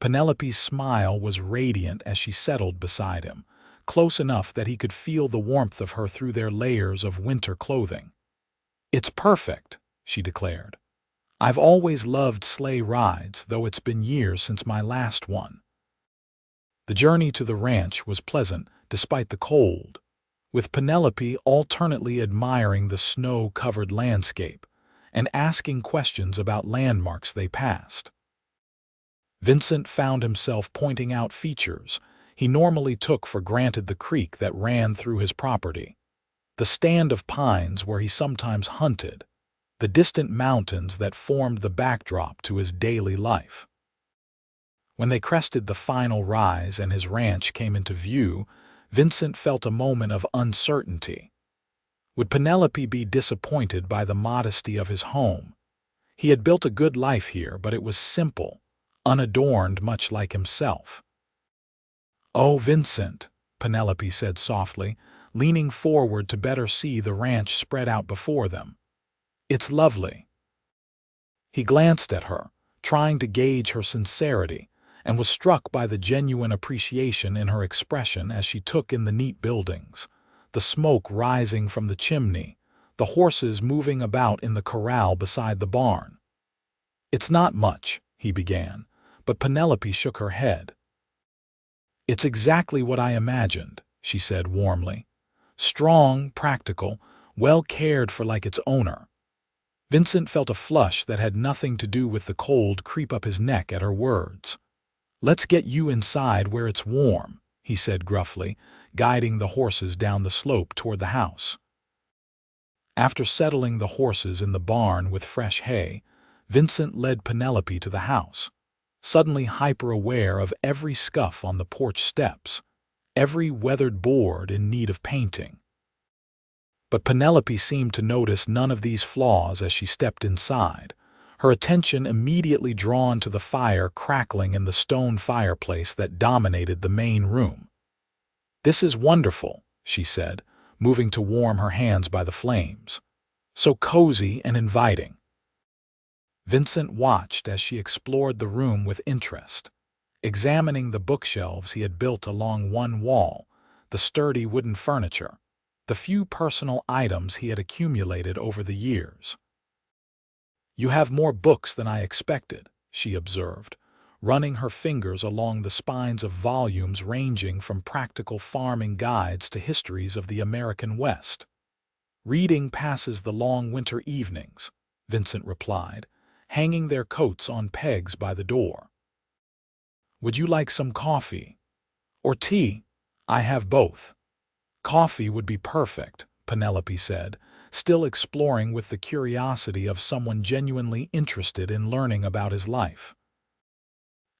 Penelope's smile was radiant as she settled beside him, close enough that he could feel the warmth of her through their layers of winter clothing. "It's perfect," she declared. "I've always loved sleigh rides, though it's been years since my last one." The journey to the ranch was pleasant despite the cold, with Penelope alternately admiring the snow-covered landscape and asking questions about landmarks they passed. Vincent found himself pointing out features he normally took for granted: the creek that ran through his property, the stand of pines where he sometimes hunted, the distant mountains that formed the backdrop to his daily life. When they crested the final rise and his ranch came into view, Vincent felt a moment of uncertainty. Would Penelope be disappointed by the modesty of his home? He had built a good life here, but it was simple, unadorned, much like himself. "Oh, Vincent," Penelope said softly, leaning forward to better see the ranch spread out before them. "It's lovely." He glanced at her, trying to gauge her sincerity, and was struck by the genuine appreciation in her expression as she took in the neat buildings, the smoke rising from the chimney, the horses moving about in the corral beside the barn. "It's not much," he began, but Penelope shook her head. "It's exactly what I imagined," she said warmly. "Strong, practical, well cared for like its owner." Vincent felt a flush that had nothing to do with the cold creep up his neck at her words. "Let's get you inside where it's warm," he said gruffly, guiding the horses down the slope toward the house. After settling the horses in the barn with fresh hay, Vincent led Penelope to the house, suddenly hyper-aware of every scuff on the porch steps, every weathered board in need of painting. But Penelope seemed to notice none of these flaws as she stepped inside, her attention immediately drawn to the fire crackling in the stone fireplace that dominated the main room. "This is wonderful," she said, moving to warm her hands by the flames. "So cozy and inviting." Vincent watched as she explored the room with interest, examining the bookshelves he had built along one wall, the sturdy wooden furniture, the few personal items he had accumulated over the years. "You have more books than I expected," she observed, running her fingers along the spines of volumes ranging from practical farming guides to histories of the American West. "Reading passes the long winter evenings," Vincent replied, hanging their coats on pegs by the door. "Would you like some coffee? Or tea? I have both." "Coffee would be perfect," Penelope said, still exploring with the curiosity of someone genuinely interested in learning about his life.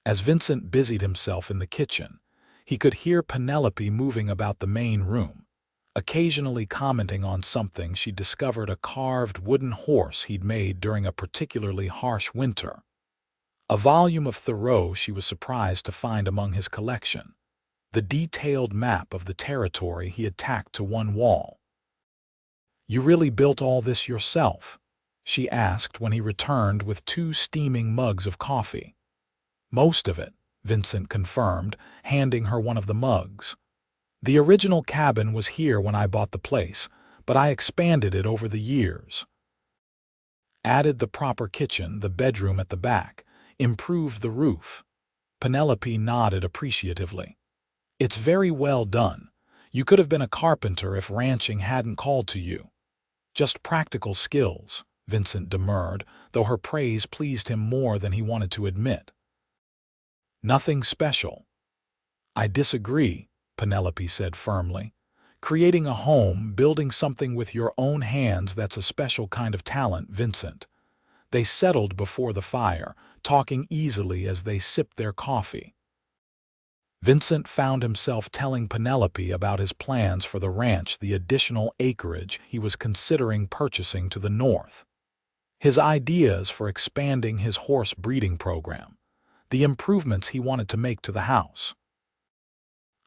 As Vincent busied himself in the kitchen, he could hear Penelope moving about the main room, occasionally commenting on something she'd discovered: a carved wooden horse he'd made during a particularly harsh winter, a volume of Thoreau she was surprised to find among his collection, the detailed map of the territory he had tacked to one wall. "You really built all this yourself?" she asked when he returned with 2 steaming mugs of coffee. "Most of it," Vincent confirmed, handing her one of the mugs. "The original cabin was here when I bought the place, but I expanded it over the years. Added the proper kitchen, the bedroom at the back, improve the roof. Penelope nodded appreciatively. It's very well done. You could have been a carpenter if ranching hadn't called to you. Just practical skills, Vincent demurred, though her praise pleased him more than he wanted to admit. Nothing special. I disagree, Penelope said firmly. Creating a home, building something with your own hands, that's a special kind of talent, Vincent. They settled before the fire, talking easily as they sipped their coffee. Vincent found himself telling Penelope about his plans for the ranch, the additional acreage he was considering purchasing to the north, his ideas for expanding his horse breeding program, the improvements he wanted to make to the house.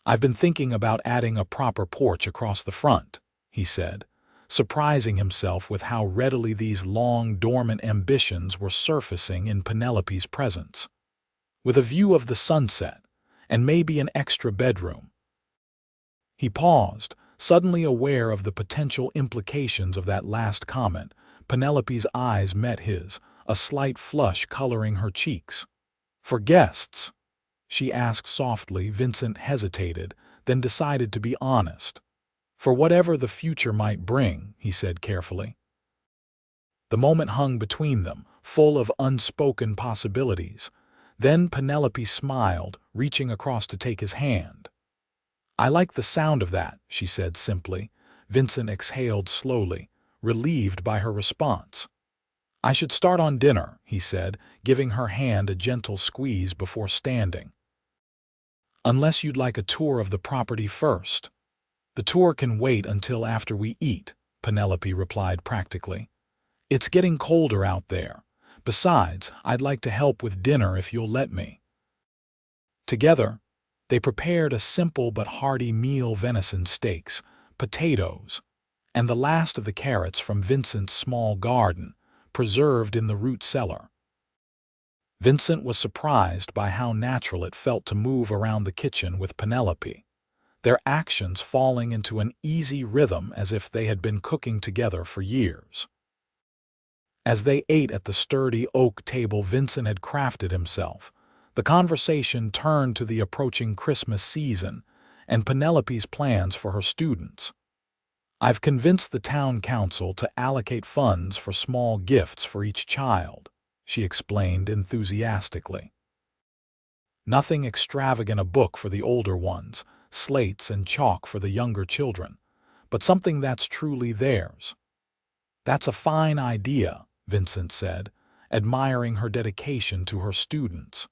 I've been thinking about adding a proper porch across the front, he said, surprising himself with how readily these long, dormant ambitions were surfacing in Penelope's presence. With a view of the sunset, and maybe an extra bedroom. He paused, suddenly aware of the potential implications of that last comment. Penelope's eyes met his, a slight flush coloring her cheeks. For guests? She asked softly. Vincent hesitated, then decided to be honest. For whatever the future might bring, he said carefully. The moment hung between them, full of unspoken possibilities. Then Penelope smiled, reaching across to take his hand. I like the sound of that, she said simply. Vincent exhaled slowly, relieved by her response. I should start on dinner, he said, giving her hand a gentle squeeze before standing. Unless you'd like a tour of the property first. The tour can wait until after we eat, Penelope replied practically. It's getting colder out there. Besides, I'd like to help with dinner if you'll let me. Together, they prepared a simple but hearty meal: venison steaks, potatoes, and the last of the carrots from Vincent's small garden, preserved in the root cellar. Vincent was surprised by how natural it felt to move around the kitchen with Penelope, their actions falling into an easy rhythm as if they had been cooking together for years. As they ate at the sturdy oak table Vincent had crafted himself, the conversation turned to the approaching Christmas season and Penelope's plans for her students. I've convinced the town council to allocate funds for small gifts for each child, she explained enthusiastically. Nothing extravagant, a book for the older ones, slates and chalk for the younger children, but something that's truly theirs. That's a fine idea, Vincent said, admiring her dedication to her students.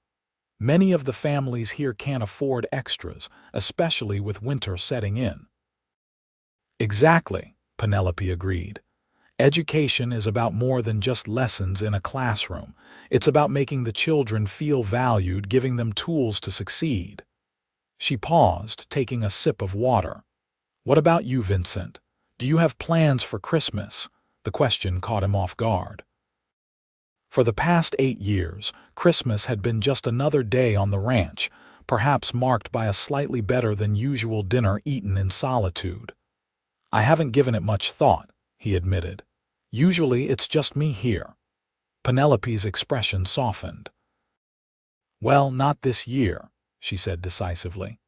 Many of the families here can't afford extras, especially with winter setting in. Exactly, Penelope agreed. Education is about more than just lessons in a classroom. It's about making the children feel valued, giving them tools to succeed. She paused, taking a sip of water. What about you, Vincent? Do you have plans for Christmas? The question caught him off guard. For the past 8 years, Christmas had been just another day on the ranch, perhaps marked by a slightly better than usual dinner eaten in solitude. I haven't given it much thought, he admitted. Usually it's just me here. Penelope's expression softened. Well, not this year, she said decisively.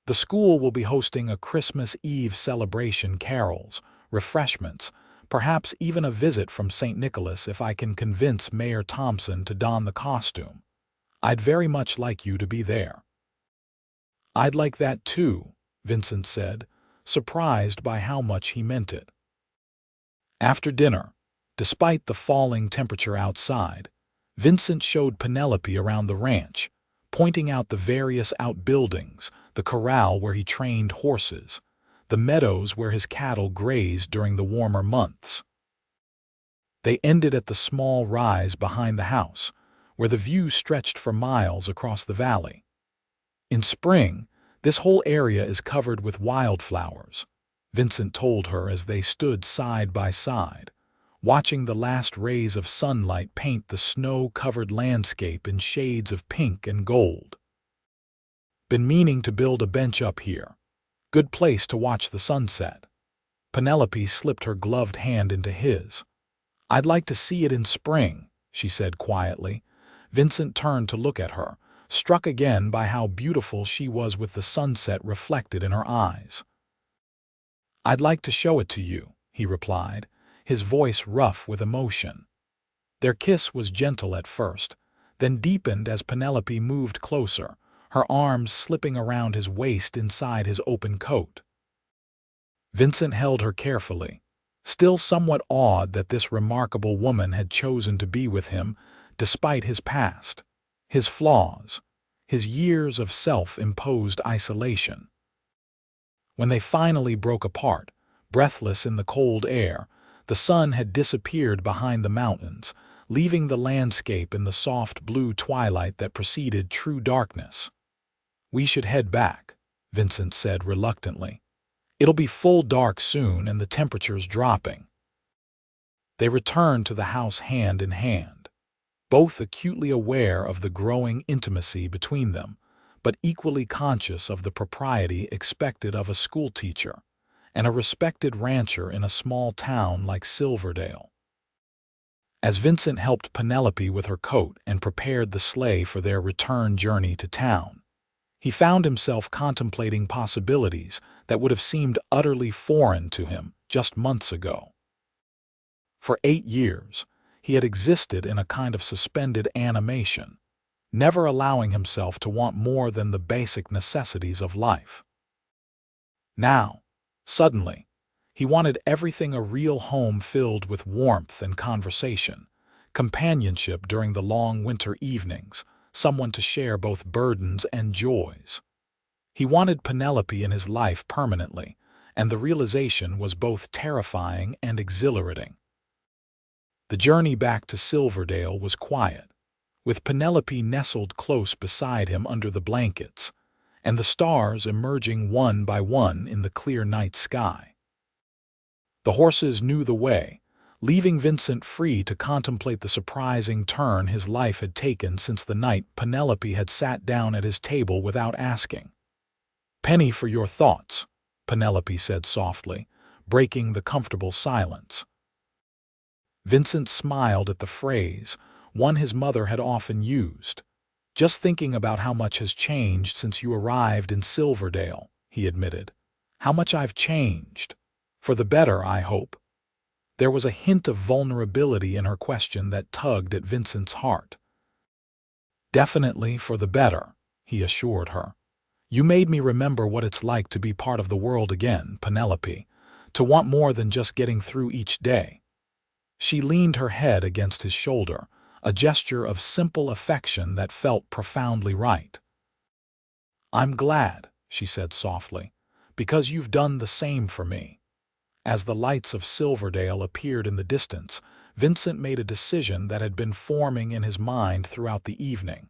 The school will be hosting a Christmas Eve celebration, carols, refreshments, perhaps even a visit from St. Nicholas if I can convince Mayor Thompson to don the costume. I'd very much like you to be there. I'd like that too, Vincent said, surprised by how much he meant it. After dinner, despite the falling temperature outside, Vincent showed Penelope around the ranch, pointing out the various outbuildings, the corral where he trained horses, the meadows where his cattle grazed during the warmer months. They ended at the small rise behind the house, where the view stretched for miles across the valley. In spring, this whole area is covered with wildflowers, Vincent told her as they stood side by side, watching the last rays of sunlight paint the snow-covered landscape in shades of pink and gold. Been meaning to build a bench up here. Good place to watch the sunset. Penelope slipped her gloved hand into his. I'd like to see it in spring, she said quietly. Vincent turned to look at her, struck again by how beautiful she was with the sunset reflected in her eyes. "I'd like to show it to you," he replied, his voice rough with emotion. Their kiss was gentle at first, then deepened as Penelope moved closer, her arms slipping around his waist inside his open coat. Vincent held her carefully, still somewhat awed that this remarkable woman had chosen to be with him despite his past, his flaws, his years of self-imposed isolation. When they finally broke apart, breathless in the cold air, the sun had disappeared behind the mountains, leaving the landscape in the soft blue twilight that preceded true darkness. "We should head back," Vincent said reluctantly. "It'll be full dark soon and the temperature's dropping." They returned to the house hand in hand, both acutely aware of the growing intimacy between them, but equally conscious of the propriety expected of a schoolteacher and a respected rancher in a small town like Silverdale. As Vincent helped Penelope with her coat and prepared the sleigh for their return journey to town, he found himself contemplating possibilities that would have seemed utterly foreign to him just months ago. For 8 years, he had existed in a kind of suspended animation, never allowing himself to want more than the basic necessities of life. Now, suddenly, he wanted everything: a real home filled with warmth and conversation, companionship during the long winter evenings, someone to share both burdens and joys. He wanted Penelope in his life permanently, and the realization was both terrifying and exhilarating. The journey back to Silverdale was quiet, with Penelope nestled close beside him under the blankets, and the stars emerging one by one in the clear night sky. The horses knew the way, leaving Vincent free to contemplate the surprising turn his life had taken since the night Penelope had sat down at his table without asking. "Penny for your thoughts," Penelope said softly, breaking the comfortable silence. Vincent smiled at the phrase, one his mother had often used. "Just thinking about how much has changed since you arrived in Silverdale," he admitted. "How much I've changed. For the better, I hope." There was a hint of vulnerability in her question that tugged at Vincent's heart. "Definitely for the better," he assured her. "You made me remember what it's like to be part of the world again, Penelope, to want more than just getting through each day." She leaned her head against his shoulder, a gesture of simple affection that felt profoundly right. "I'm glad," she said softly, "because you've done the same for me." As the lights of Silverdale appeared in the distance, Vincent made a decision that had been forming in his mind throughout the evening.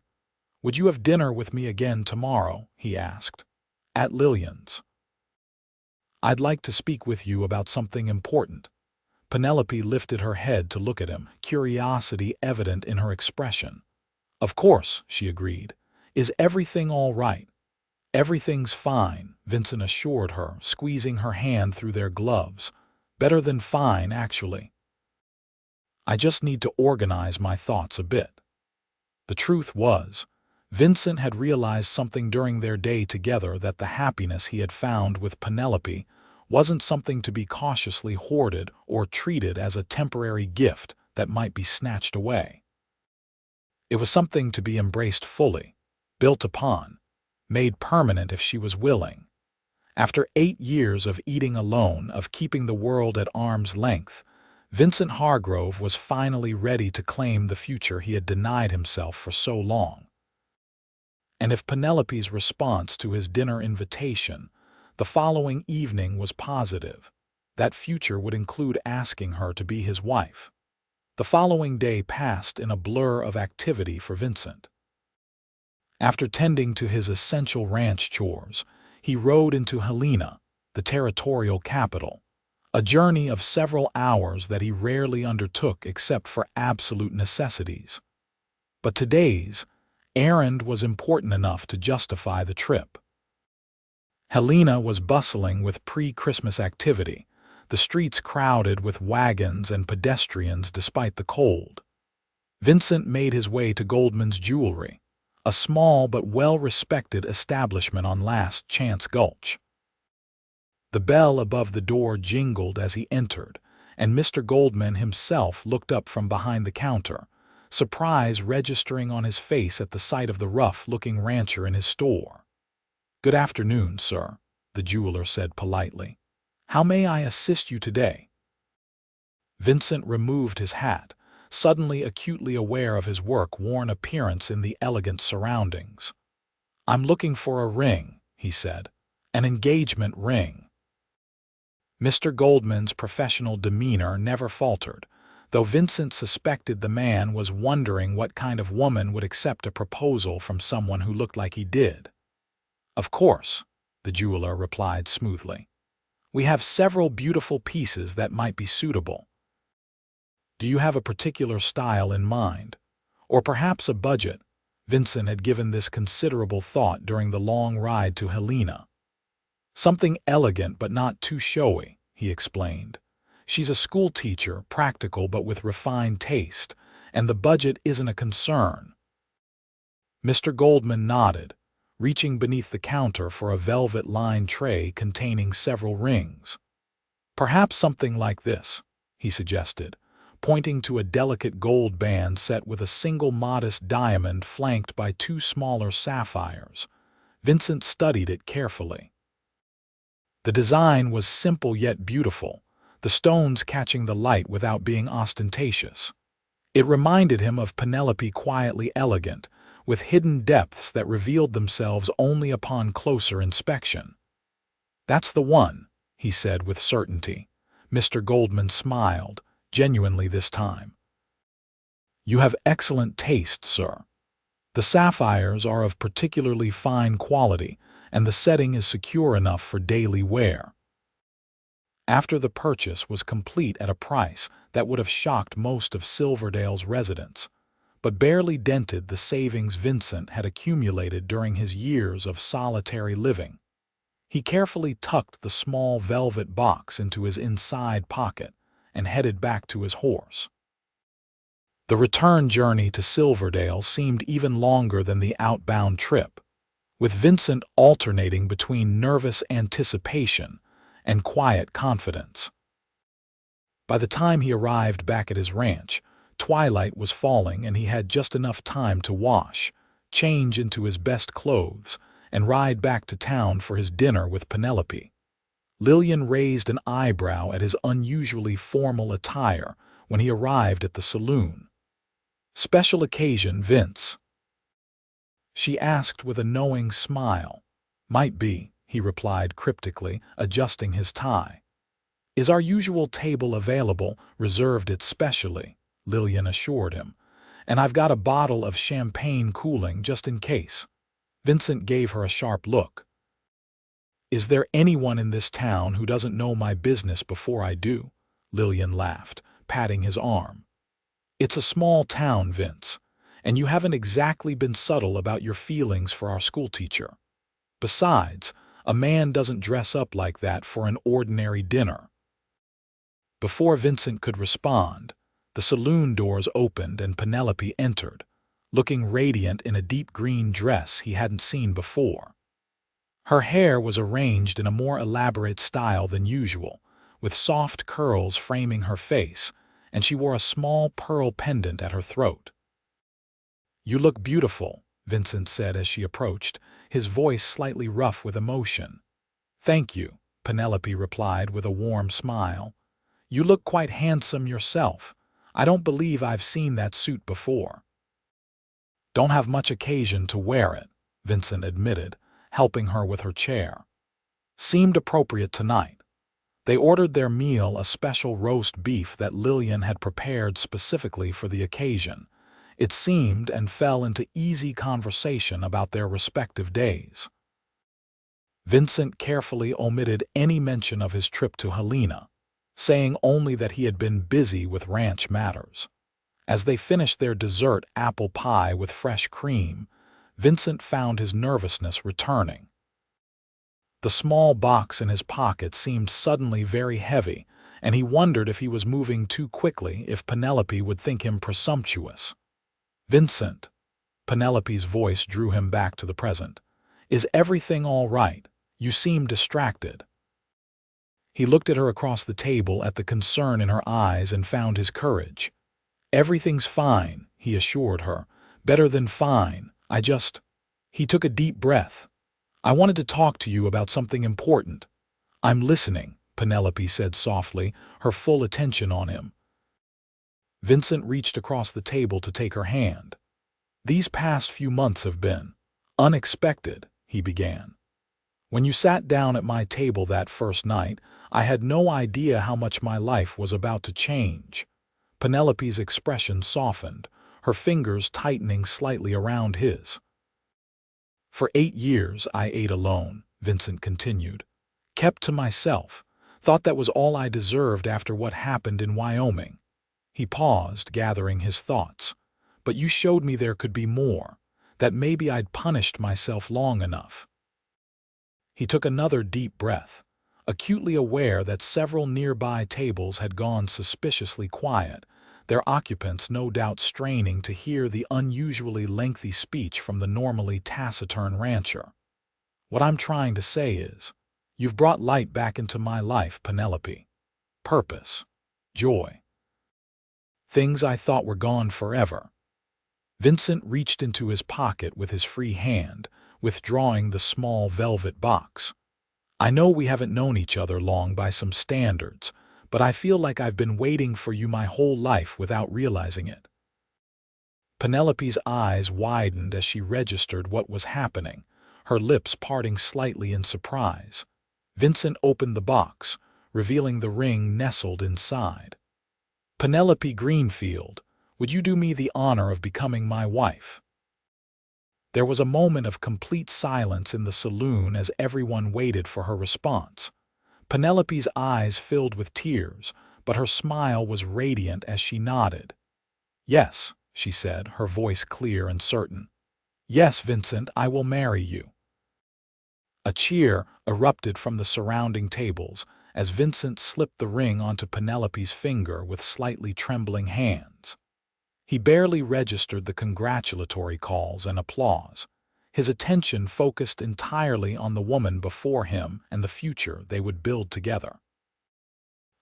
"Would you have dinner with me again tomorrow?" he asked. "At Lillian's." "I'd like to speak with you about something important." Penelope lifted her head to look at him, curiosity evident in her expression. "Of course," she agreed. "Is everything all right?" "Everything's fine," Vincent assured her, squeezing her hand through their gloves. "Better than fine, actually. I just need to organize my thoughts a bit." The truth was, Vincent had realized something during their day together, that the happiness he had found with Penelope wasn't something to be cautiously hoarded or treated as a temporary gift that might be snatched away. It was something to be embraced fully, built upon, made permanent if she was willing. After 8 years of eating alone, of keeping the world at arm's length, Vincent Hargrove was finally ready to claim the future he had denied himself for so long. And if Penelope's response to his dinner invitation the following evening was positive, that future would include asking her to be his wife. The following day passed in a blur of activity for Vincent. After tending to his essential ranch chores, he rode into Helena, the territorial capital, a journey of several hours that he rarely undertook except for absolute necessities. But today's errand was important enough to justify the trip. Helena was bustling with pre-Christmas activity, the streets crowded with wagons and pedestrians despite the cold. Vincent made his way to Goldman's Jewelry, a small but well-respected establishment on Last Chance Gulch. The bell above the door jingled as he entered, and Mr. Goldman himself looked up from behind the counter, surprise registering on his face at the sight of the rough-looking rancher in his store. "Good afternoon, sir," the jeweler said politely. "How may I assist you today?" Vincent removed his hat, suddenly acutely aware of his work-worn appearance in the elegant surroundings. "I'm looking for a ring," he said. "An engagement ring." Mr. Goldman's professional demeanor never faltered, though Vincent suspected the man was wondering what kind of woman would accept a proposal from someone who looked like he did. "Of course," the jeweler replied smoothly. "We have several beautiful pieces that might be suitable. Do you have a particular style in mind? Or perhaps a budget?" Vincent had given this considerable thought during the long ride to Helena. "Something elegant but not too showy," he explained. "She's a schoolteacher, practical but with refined taste, and the budget isn't a concern." Mr. Goldman nodded, reaching beneath the counter for a velvet-lined tray containing several rings. "Perhaps something like this," he suggested, pointing to a delicate gold band set with a single modest diamond flanked by two smaller sapphires. Vincent studied it carefully. The design was simple yet beautiful, the stones catching the light without being ostentatious. It reminded him of Penelope, quietly elegant, with hidden depths that revealed themselves only upon closer inspection. "That's the one," he said with certainty. Mr. Goldman smiled, genuinely this time. "You have excellent taste, sir. The sapphires are of particularly fine quality, and the setting is secure enough for daily wear." After the purchase was complete at a price that would have shocked most of Silverdale's residents, but barely dented the savings Vincent had accumulated during his years of solitary living, he carefully tucked the small velvet box into his inside pocket and headed back to his horse. The return journey to Silverdale seemed even longer than the outbound trip, with Vincent alternating between nervous anticipation and quiet confidence. By the time he arrived back at his ranch, twilight was falling and he had just enough time to wash, change into his best clothes, and ride back to town for his dinner with Penelope. Lillian raised an eyebrow at his unusually formal attire when he arrived at the saloon. "Special occasion, Vince?" she asked with a knowing smile. "Might be," he replied cryptically, adjusting his tie. "Is our usual table available?" "Reserved it specially," Lillian assured him. "And I've got a bottle of champagne cooling just in case." Vincent gave her a sharp look. "Is there anyone in this town who doesn't know my business before I do?" Lillian laughed, patting his arm. "It's a small town, Vince, and you haven't exactly been subtle about your feelings for our schoolteacher. Besides, a man doesn't dress up like that for an ordinary dinner." Before Vincent could respond, the saloon doors opened and Penelope entered, looking radiant in a deep green dress he hadn't seen before. Her hair was arranged in a more elaborate style than usual, with soft curls framing her face, and she wore a small pearl pendant at her throat. "You look beautiful," Vincent said as she approached, his voice slightly rough with emotion. "Thank you," Penelope replied with a warm smile. "You look quite handsome yourself. I don't believe I've seen that suit before." "Don't have much occasion to wear it," Vincent admitted, helping her with her chair. "Seemed appropriate tonight." They ordered their meal, a special roast beef that Lillian had prepared specifically for the occasion. It seemed, and fell into easy conversation about their respective days. Vincent carefully omitted any mention of his trip to Helena, saying only that he had been busy with ranch matters. As they finished their dessert apple pie with fresh cream, Vincent found his nervousness returning. The small box in his pocket seemed suddenly very heavy, and he wondered if he was moving too quickly, if Penelope would think him presumptuous. Vincent. Penelope's voice drew him back to the present. Is everything all right? You seem distracted. He looked at her across the table at the concern in her eyes and found his courage. Everything's fine, he assured her. Better than fine. He took a deep breath. I wanted to talk to you about something important. I'm listening, Penelope said softly, her full attention on him. Vincent reached across the table to take her hand. These past few months have been unexpected, he began. When you sat down at my table that first night, I had no idea how much my life was about to change. Penelope's expression softened, her fingers tightening slightly around his. For 8 years I ate alone, Vincent continued. Kept to myself. Thought that was all I deserved after what happened in Wyoming. He paused, gathering his thoughts. But you showed me there could be more, that maybe I'd punished myself long enough. He took another deep breath, acutely aware that several nearby tables had gone suspiciously quiet, their occupants no doubt straining to hear the unusually lengthy speech from the normally taciturn rancher. What I'm trying to say is, you've brought light back into my life, Penelope. Purpose. Joy. Things I thought were gone forever. Vincent reached into his pocket with his free hand, withdrawing the small velvet box. I know we haven't known each other long by some standards, but I feel like I've been waiting for you my whole life without realizing it. Penelope's eyes widened as she registered what was happening, her lips parting slightly in surprise. Vincent opened the box, revealing the ring nestled inside. Penelope Greenfield, would you do me the honor of becoming my wife? There was a moment of complete silence in the saloon as everyone waited for her response. Penelope's eyes filled with tears, but her smile was radiant as she nodded. Yes, she said, her voice clear and certain. Yes, Vincent, I will marry you. A cheer erupted from the surrounding tables as Vincent slipped the ring onto Penelope's finger with slightly trembling hands. He barely registered the congratulatory calls and applause. His attention focused entirely on the woman before him and the future they would build together.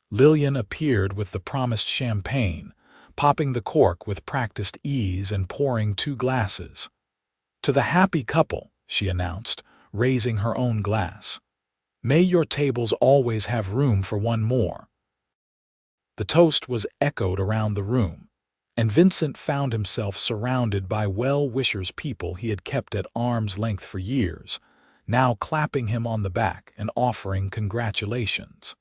Lillian appeared with the promised champagne, popping the cork with practiced ease and pouring 2 glasses. To the happy couple, she announced, raising her own glass. May your tables always have room for one more. The toast was echoed around the room, and Vincent found himself surrounded by well-wishers, people he had kept at arm's length for years, now clapping him on the back and offering congratulations.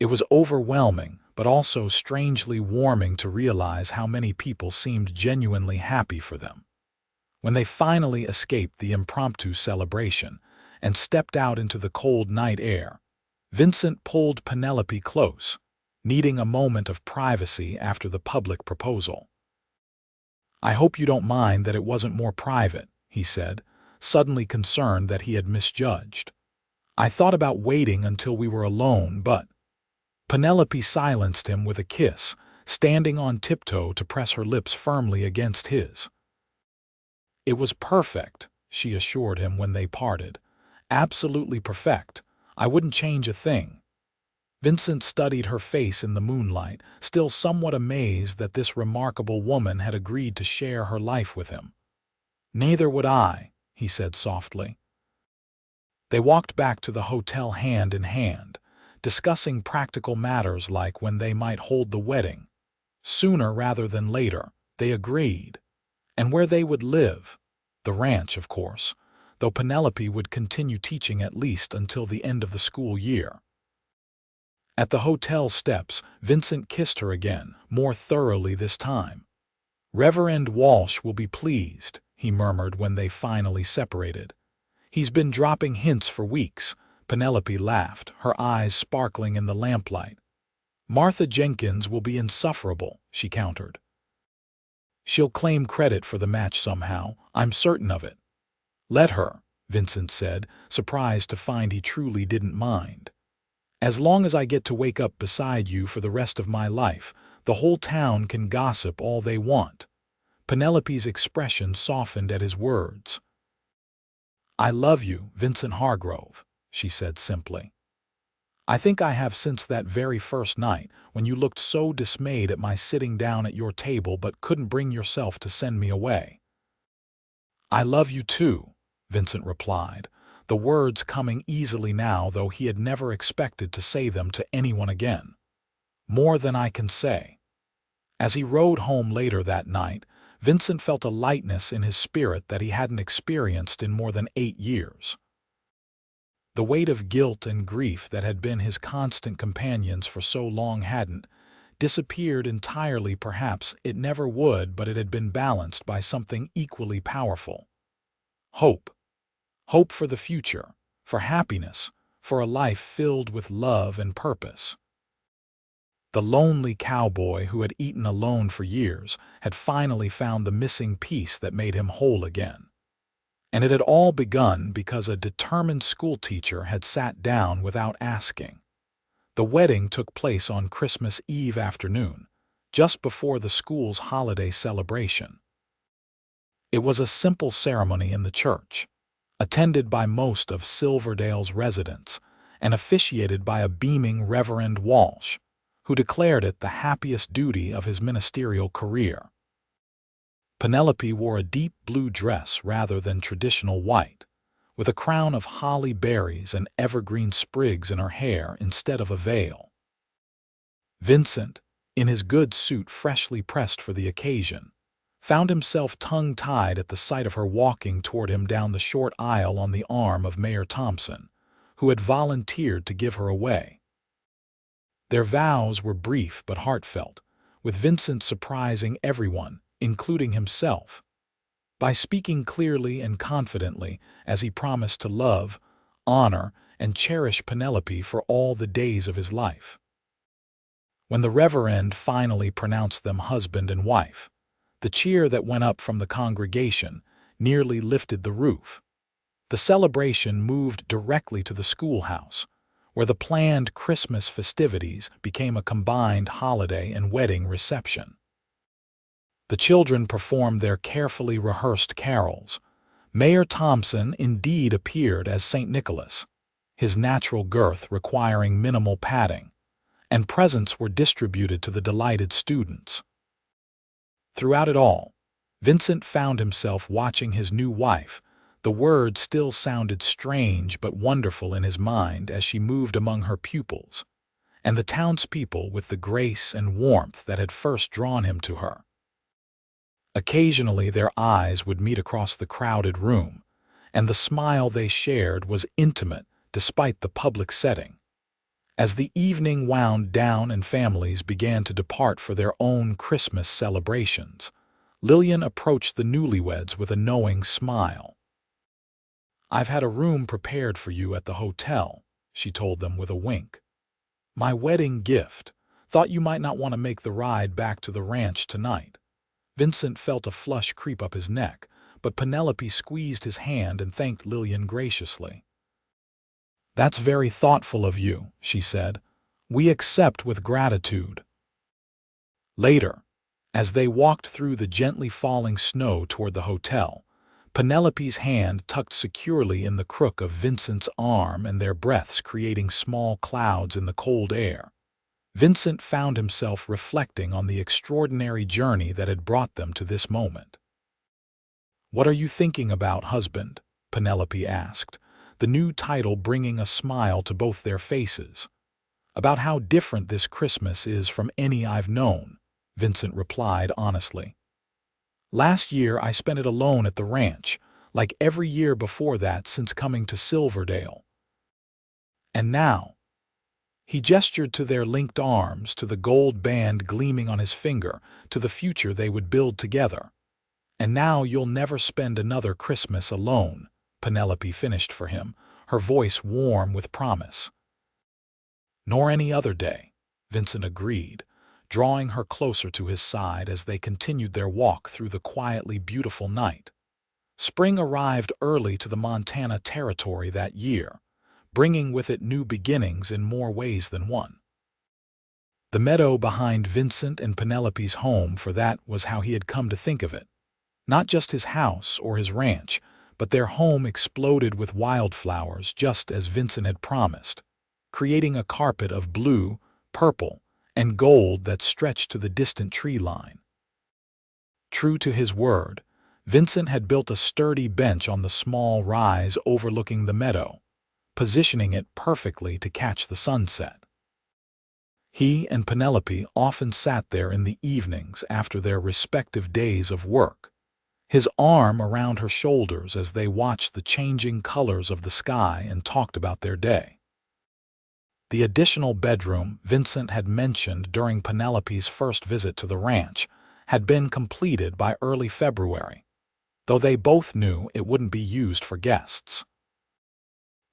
It was overwhelming, but also strangely warming to realize how many people seemed genuinely happy for them. When they finally escaped the impromptu celebration and stepped out into the cold night air, Vincent pulled Penelope close, needing a moment of privacy after the public proposal. I hope you don't mind that it wasn't more private, he said, suddenly concerned that he had misjudged. I thought about waiting until we were alone, but... Penelope silenced him with a kiss, standing on tiptoe to press her lips firmly against his. It was perfect, she assured him when they parted. Absolutely perfect. I wouldn't change a thing. Vincent studied her face in the moonlight, still somewhat amazed that this remarkable woman had agreed to share her life with him. Neither would I, he said softly. They walked back to the hotel hand in hand, discussing practical matters like when they might hold the wedding. Sooner rather than later, they agreed. And where they would live. The ranch, of course, though Penelope would continue teaching at least until the end of the school year. At the hotel steps, Vincent kissed her again, more thoroughly this time. Reverend Walsh will be pleased, he murmured when they finally separated. He's been dropping hints for weeks. Penelope laughed, her eyes sparkling in the lamplight. Martha Jenkins will be insufferable, she countered. She'll claim credit for the match somehow, I'm certain of it. Let her, Vincent said, surprised to find he truly didn't mind. As long as I get to wake up beside you for the rest of my life, the whole town can gossip all they want. Penelope's expression softened at his words. "I love you, Vincent Hargrove," she said simply. "I think I have since that very first night when you looked so dismayed at my sitting down at your table but couldn't bring yourself to send me away." "I love you too," Vincent replied, the words coming easily now, though he had never expected to say them to anyone again. "More than I can say." As he rode home later that night, Vincent felt a lightness in his spirit that he hadn't experienced in more than 8 years. The weight of guilt and grief that had been his constant companions for so long hadn't disappeared entirely. Perhaps it never would, but it had been balanced by something equally powerful. Hope. Hope for the future, for happiness, for a life filled with love and purpose. The lonely cowboy who had eaten alone for years had finally found the missing piece that made him whole again. And it had all begun because a determined schoolteacher had sat down without asking. The wedding took place on Christmas Eve afternoon, just before the school's holiday celebration. It was a simple ceremony in the church, attended by most of Silverdale's residents and officiated by a beaming Reverend Walsh, who declared it the happiest duty of his ministerial career. Penelope wore a deep blue dress rather than traditional white, with a crown of holly berries and evergreen sprigs in her hair instead of a veil. Vincent, in his good suit freshly pressed for the occasion, found himself tongue-tied at the sight of her walking toward him down the short aisle on the arm of Mayor Thompson, who had volunteered to give her away. Their vows were brief but heartfelt, with Vincent surprising everyone, including himself, by speaking clearly and confidently as he promised to love, honor, and cherish Penelope for all the days of his life. When the Reverend finally pronounced them husband and wife, the cheer that went up from the congregation nearly lifted the roof. The celebration moved directly to the schoolhouse, where the planned Christmas festivities became a combined holiday and wedding reception. The children performed their carefully rehearsed carols. Mayor Thompson indeed appeared as St. Nicholas, his natural girth requiring minimal padding, and presents were distributed to the delighted students. Throughout it all, Vincent found himself watching his new wife. The word still sounded strange but wonderful in his mind as she moved among her pupils, and the townspeople with the grace and warmth that had first drawn him to her. Occasionally their eyes would meet across the crowded room, and the smile they shared was intimate despite the public setting. As the evening wound down and families began to depart for their own Christmas celebrations, Lillian approached the newlyweds with a knowing smile. "I've had a room prepared for you at the hotel," she told them with a wink. "My wedding gift. Thought you might not want to make the ride back to the ranch tonight." Vincent felt a flush creep up his neck, but Penelope squeezed his hand and thanked Lillian graciously. "That's very thoughtful of you," she said. "We accept with gratitude." Later, as they walked through the gently falling snow toward the hotel, Penelope's hand tucked securely in the crook of Vincent's arm and their breaths creating small clouds in the cold air, Vincent found himself reflecting on the extraordinary journey that had brought them to this moment. "What are you thinking about, husband?" Penelope asked, the new title bringing a smile to both their faces. "About how different this Christmas is from any I've known," Vincent replied honestly. "Last year I spent it alone at the ranch, like every year before that since coming to Silverdale. And now," he gestured to their linked arms, to the gold band gleaming on his finger, to the future they would build together. "And now you'll never spend another Christmas alone," Penelope finished for him, her voice warm with promise. "Nor any other day," Vincent agreed, drawing her closer to his side as they continued their walk through the quietly beautiful night. Spring arrived early to the Montana territory that year, bringing with it new beginnings in more ways than one. The meadow behind Vincent and Penelope's home, for that was how he had come to think of it, Not just his house or his ranch, but their home exploded with wildflowers just as Vincent had promised, creating a carpet of blue, purple, and gold that stretched to the distant tree line. True to his word, Vincent had built a sturdy bench on the small rise overlooking the meadow, positioning it perfectly to catch the sunset. He and Penelope often sat there in the evenings after their respective days of work, his arm around her shoulders as they watched the changing colors of the sky and talked about their day. The additional bedroom Vincent had mentioned during Penelope's first visit to the ranch had been completed by early February, though they both knew it wouldn't be used for guests.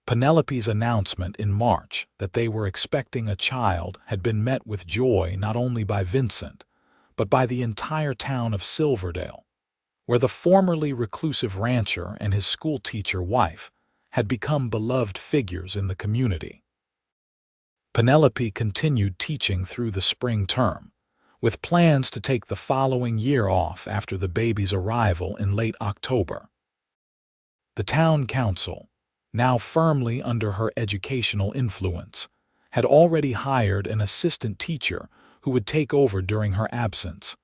Penelope's announcement in March that they were expecting a child had been met with joy not only by Vincent, but by the entire town of Silverdale, where the formerly reclusive rancher and his schoolteacher wife had become beloved figures in the community. Penelope continued teaching through the spring term, with plans to take the following year off after the baby's arrival in late October. The town council, now firmly under her educational influence, had already hired an assistant teacher who would take over during her absence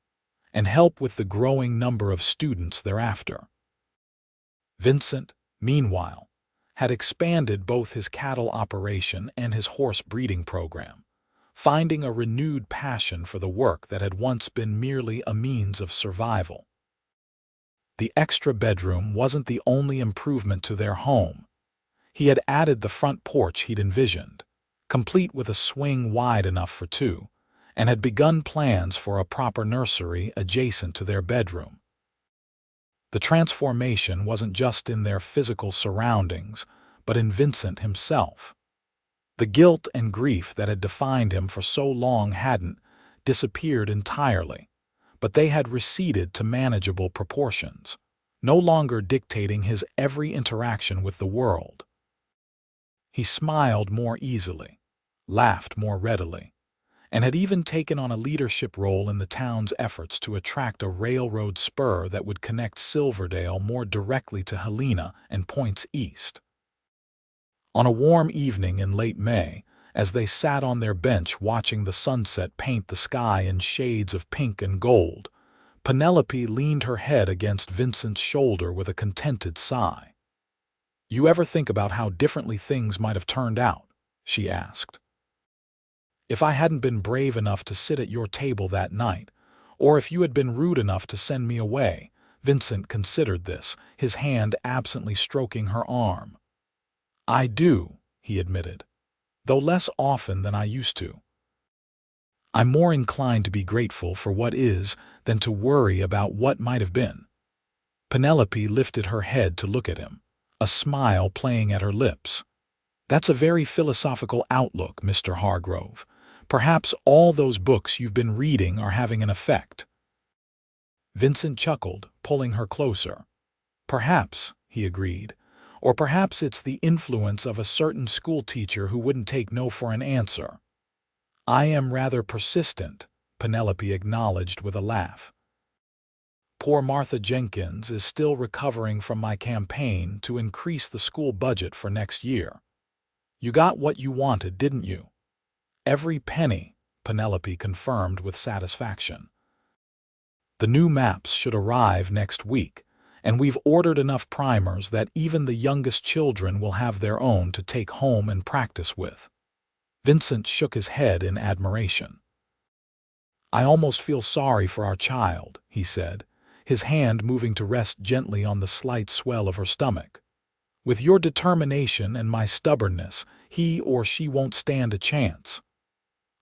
and help with the growing number of students thereafter. Vincent, meanwhile, had expanded both his cattle operation and his horse breeding program, finding a renewed passion for the work that had once been merely a means of survival. The extra bedroom wasn't the only improvement to their home. He had added the front porch he'd envisioned, complete with a swing wide enough for two, and had begun plans for a proper nursery adjacent to their bedroom. The transformation wasn't just in their physical surroundings, but in Vincent himself. The guilt and grief that had defined him for so long hadn't disappeared entirely, but they had receded to manageable proportions, no longer dictating his every interaction with the world. He smiled more easily, laughed more readily, and had even taken on a leadership role in the town's efforts to attract a railroad spur that would connect Silverdale more directly to Helena and points east. On a warm evening in late May, as they sat on their bench watching the sunset paint the sky in shades of pink and gold, Penelope leaned her head against Vincent's shoulder with a contented sigh. "You ever think about how differently things might have turned out?" she asked. "If I hadn't been brave enough to sit at your table that night, or if you had been rude enough to send me away," Vincent considered this, his hand absently stroking her arm. "I do," he admitted, "though less often than I used to. I'm more inclined to be grateful for what is than to worry about what might have been." Penelope lifted her head to look at him, a smile playing at her lips. "That's a very philosophical outlook, Mr. Hargrove. Perhaps all those books you've been reading are having an effect." Vincent chuckled, pulling her closer. "Perhaps," he agreed, "or perhaps it's the influence of a certain schoolteacher who wouldn't take no for an answer." "I am rather persistent," Penelope acknowledged with a laugh. "Poor Martha Jenkins is still recovering from my campaign to increase the school budget for next year. You got what you wanted, didn't you?" "Every penny," Penelope confirmed with satisfaction. "The new maps should arrive next week, and we've ordered enough primers that even the youngest children will have their own to take home and practice with." Vincent shook his head in admiration. "I almost feel sorry for our child," he said, his hand moving to rest gently on the slight swell of her stomach. "With your determination and my stubbornness, he or she won't stand a chance."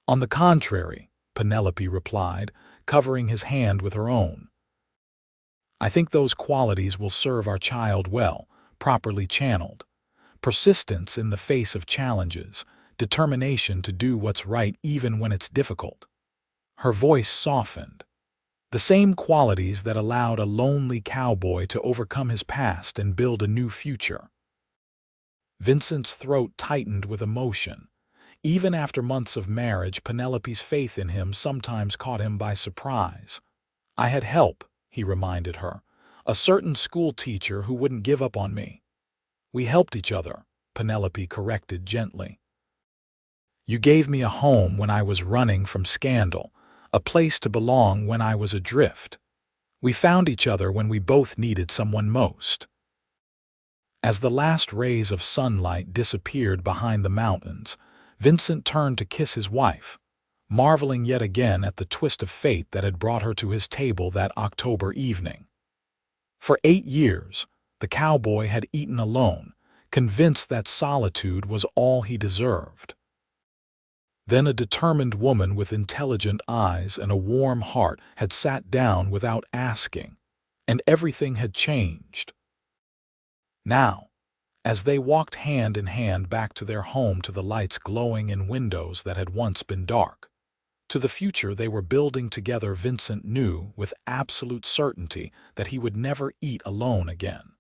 "On the contrary," Penelope replied, covering his hand with her own. "I think those qualities will serve our child well, properly channeled. Persistence in the face of challenges, determination to do what's right even when it's difficult." Her voice softened. "The same qualities that allowed a lonely cowboy to overcome his past and build a new future." Vincent's throat tightened with emotion. Even after months of marriage, Penelope's faith in him sometimes caught him by surprise. "I had help," he reminded her, A certain schoolteacher who wouldn't give up on me. We helped each other, Penelope corrected gently. You gave me a home when I was running from scandal, a place to belong when I was adrift. We found each other when we both needed someone most. As the last rays of sunlight disappeared behind the mountains, Vincent turned to kiss his wife, marveling yet again at the twist of fate that had brought her to his table that October evening. For 8 years, the cowboy had eaten alone, convinced that solitude was all he deserved. Then a determined woman with intelligent eyes and a warm heart had sat down without asking, and everything had changed. Now, as they walked hand in hand back to their home, to the lights glowing in windows that had once been dark, to the future they were building together, Vincent knew with absolute certainty that he would never eat alone again.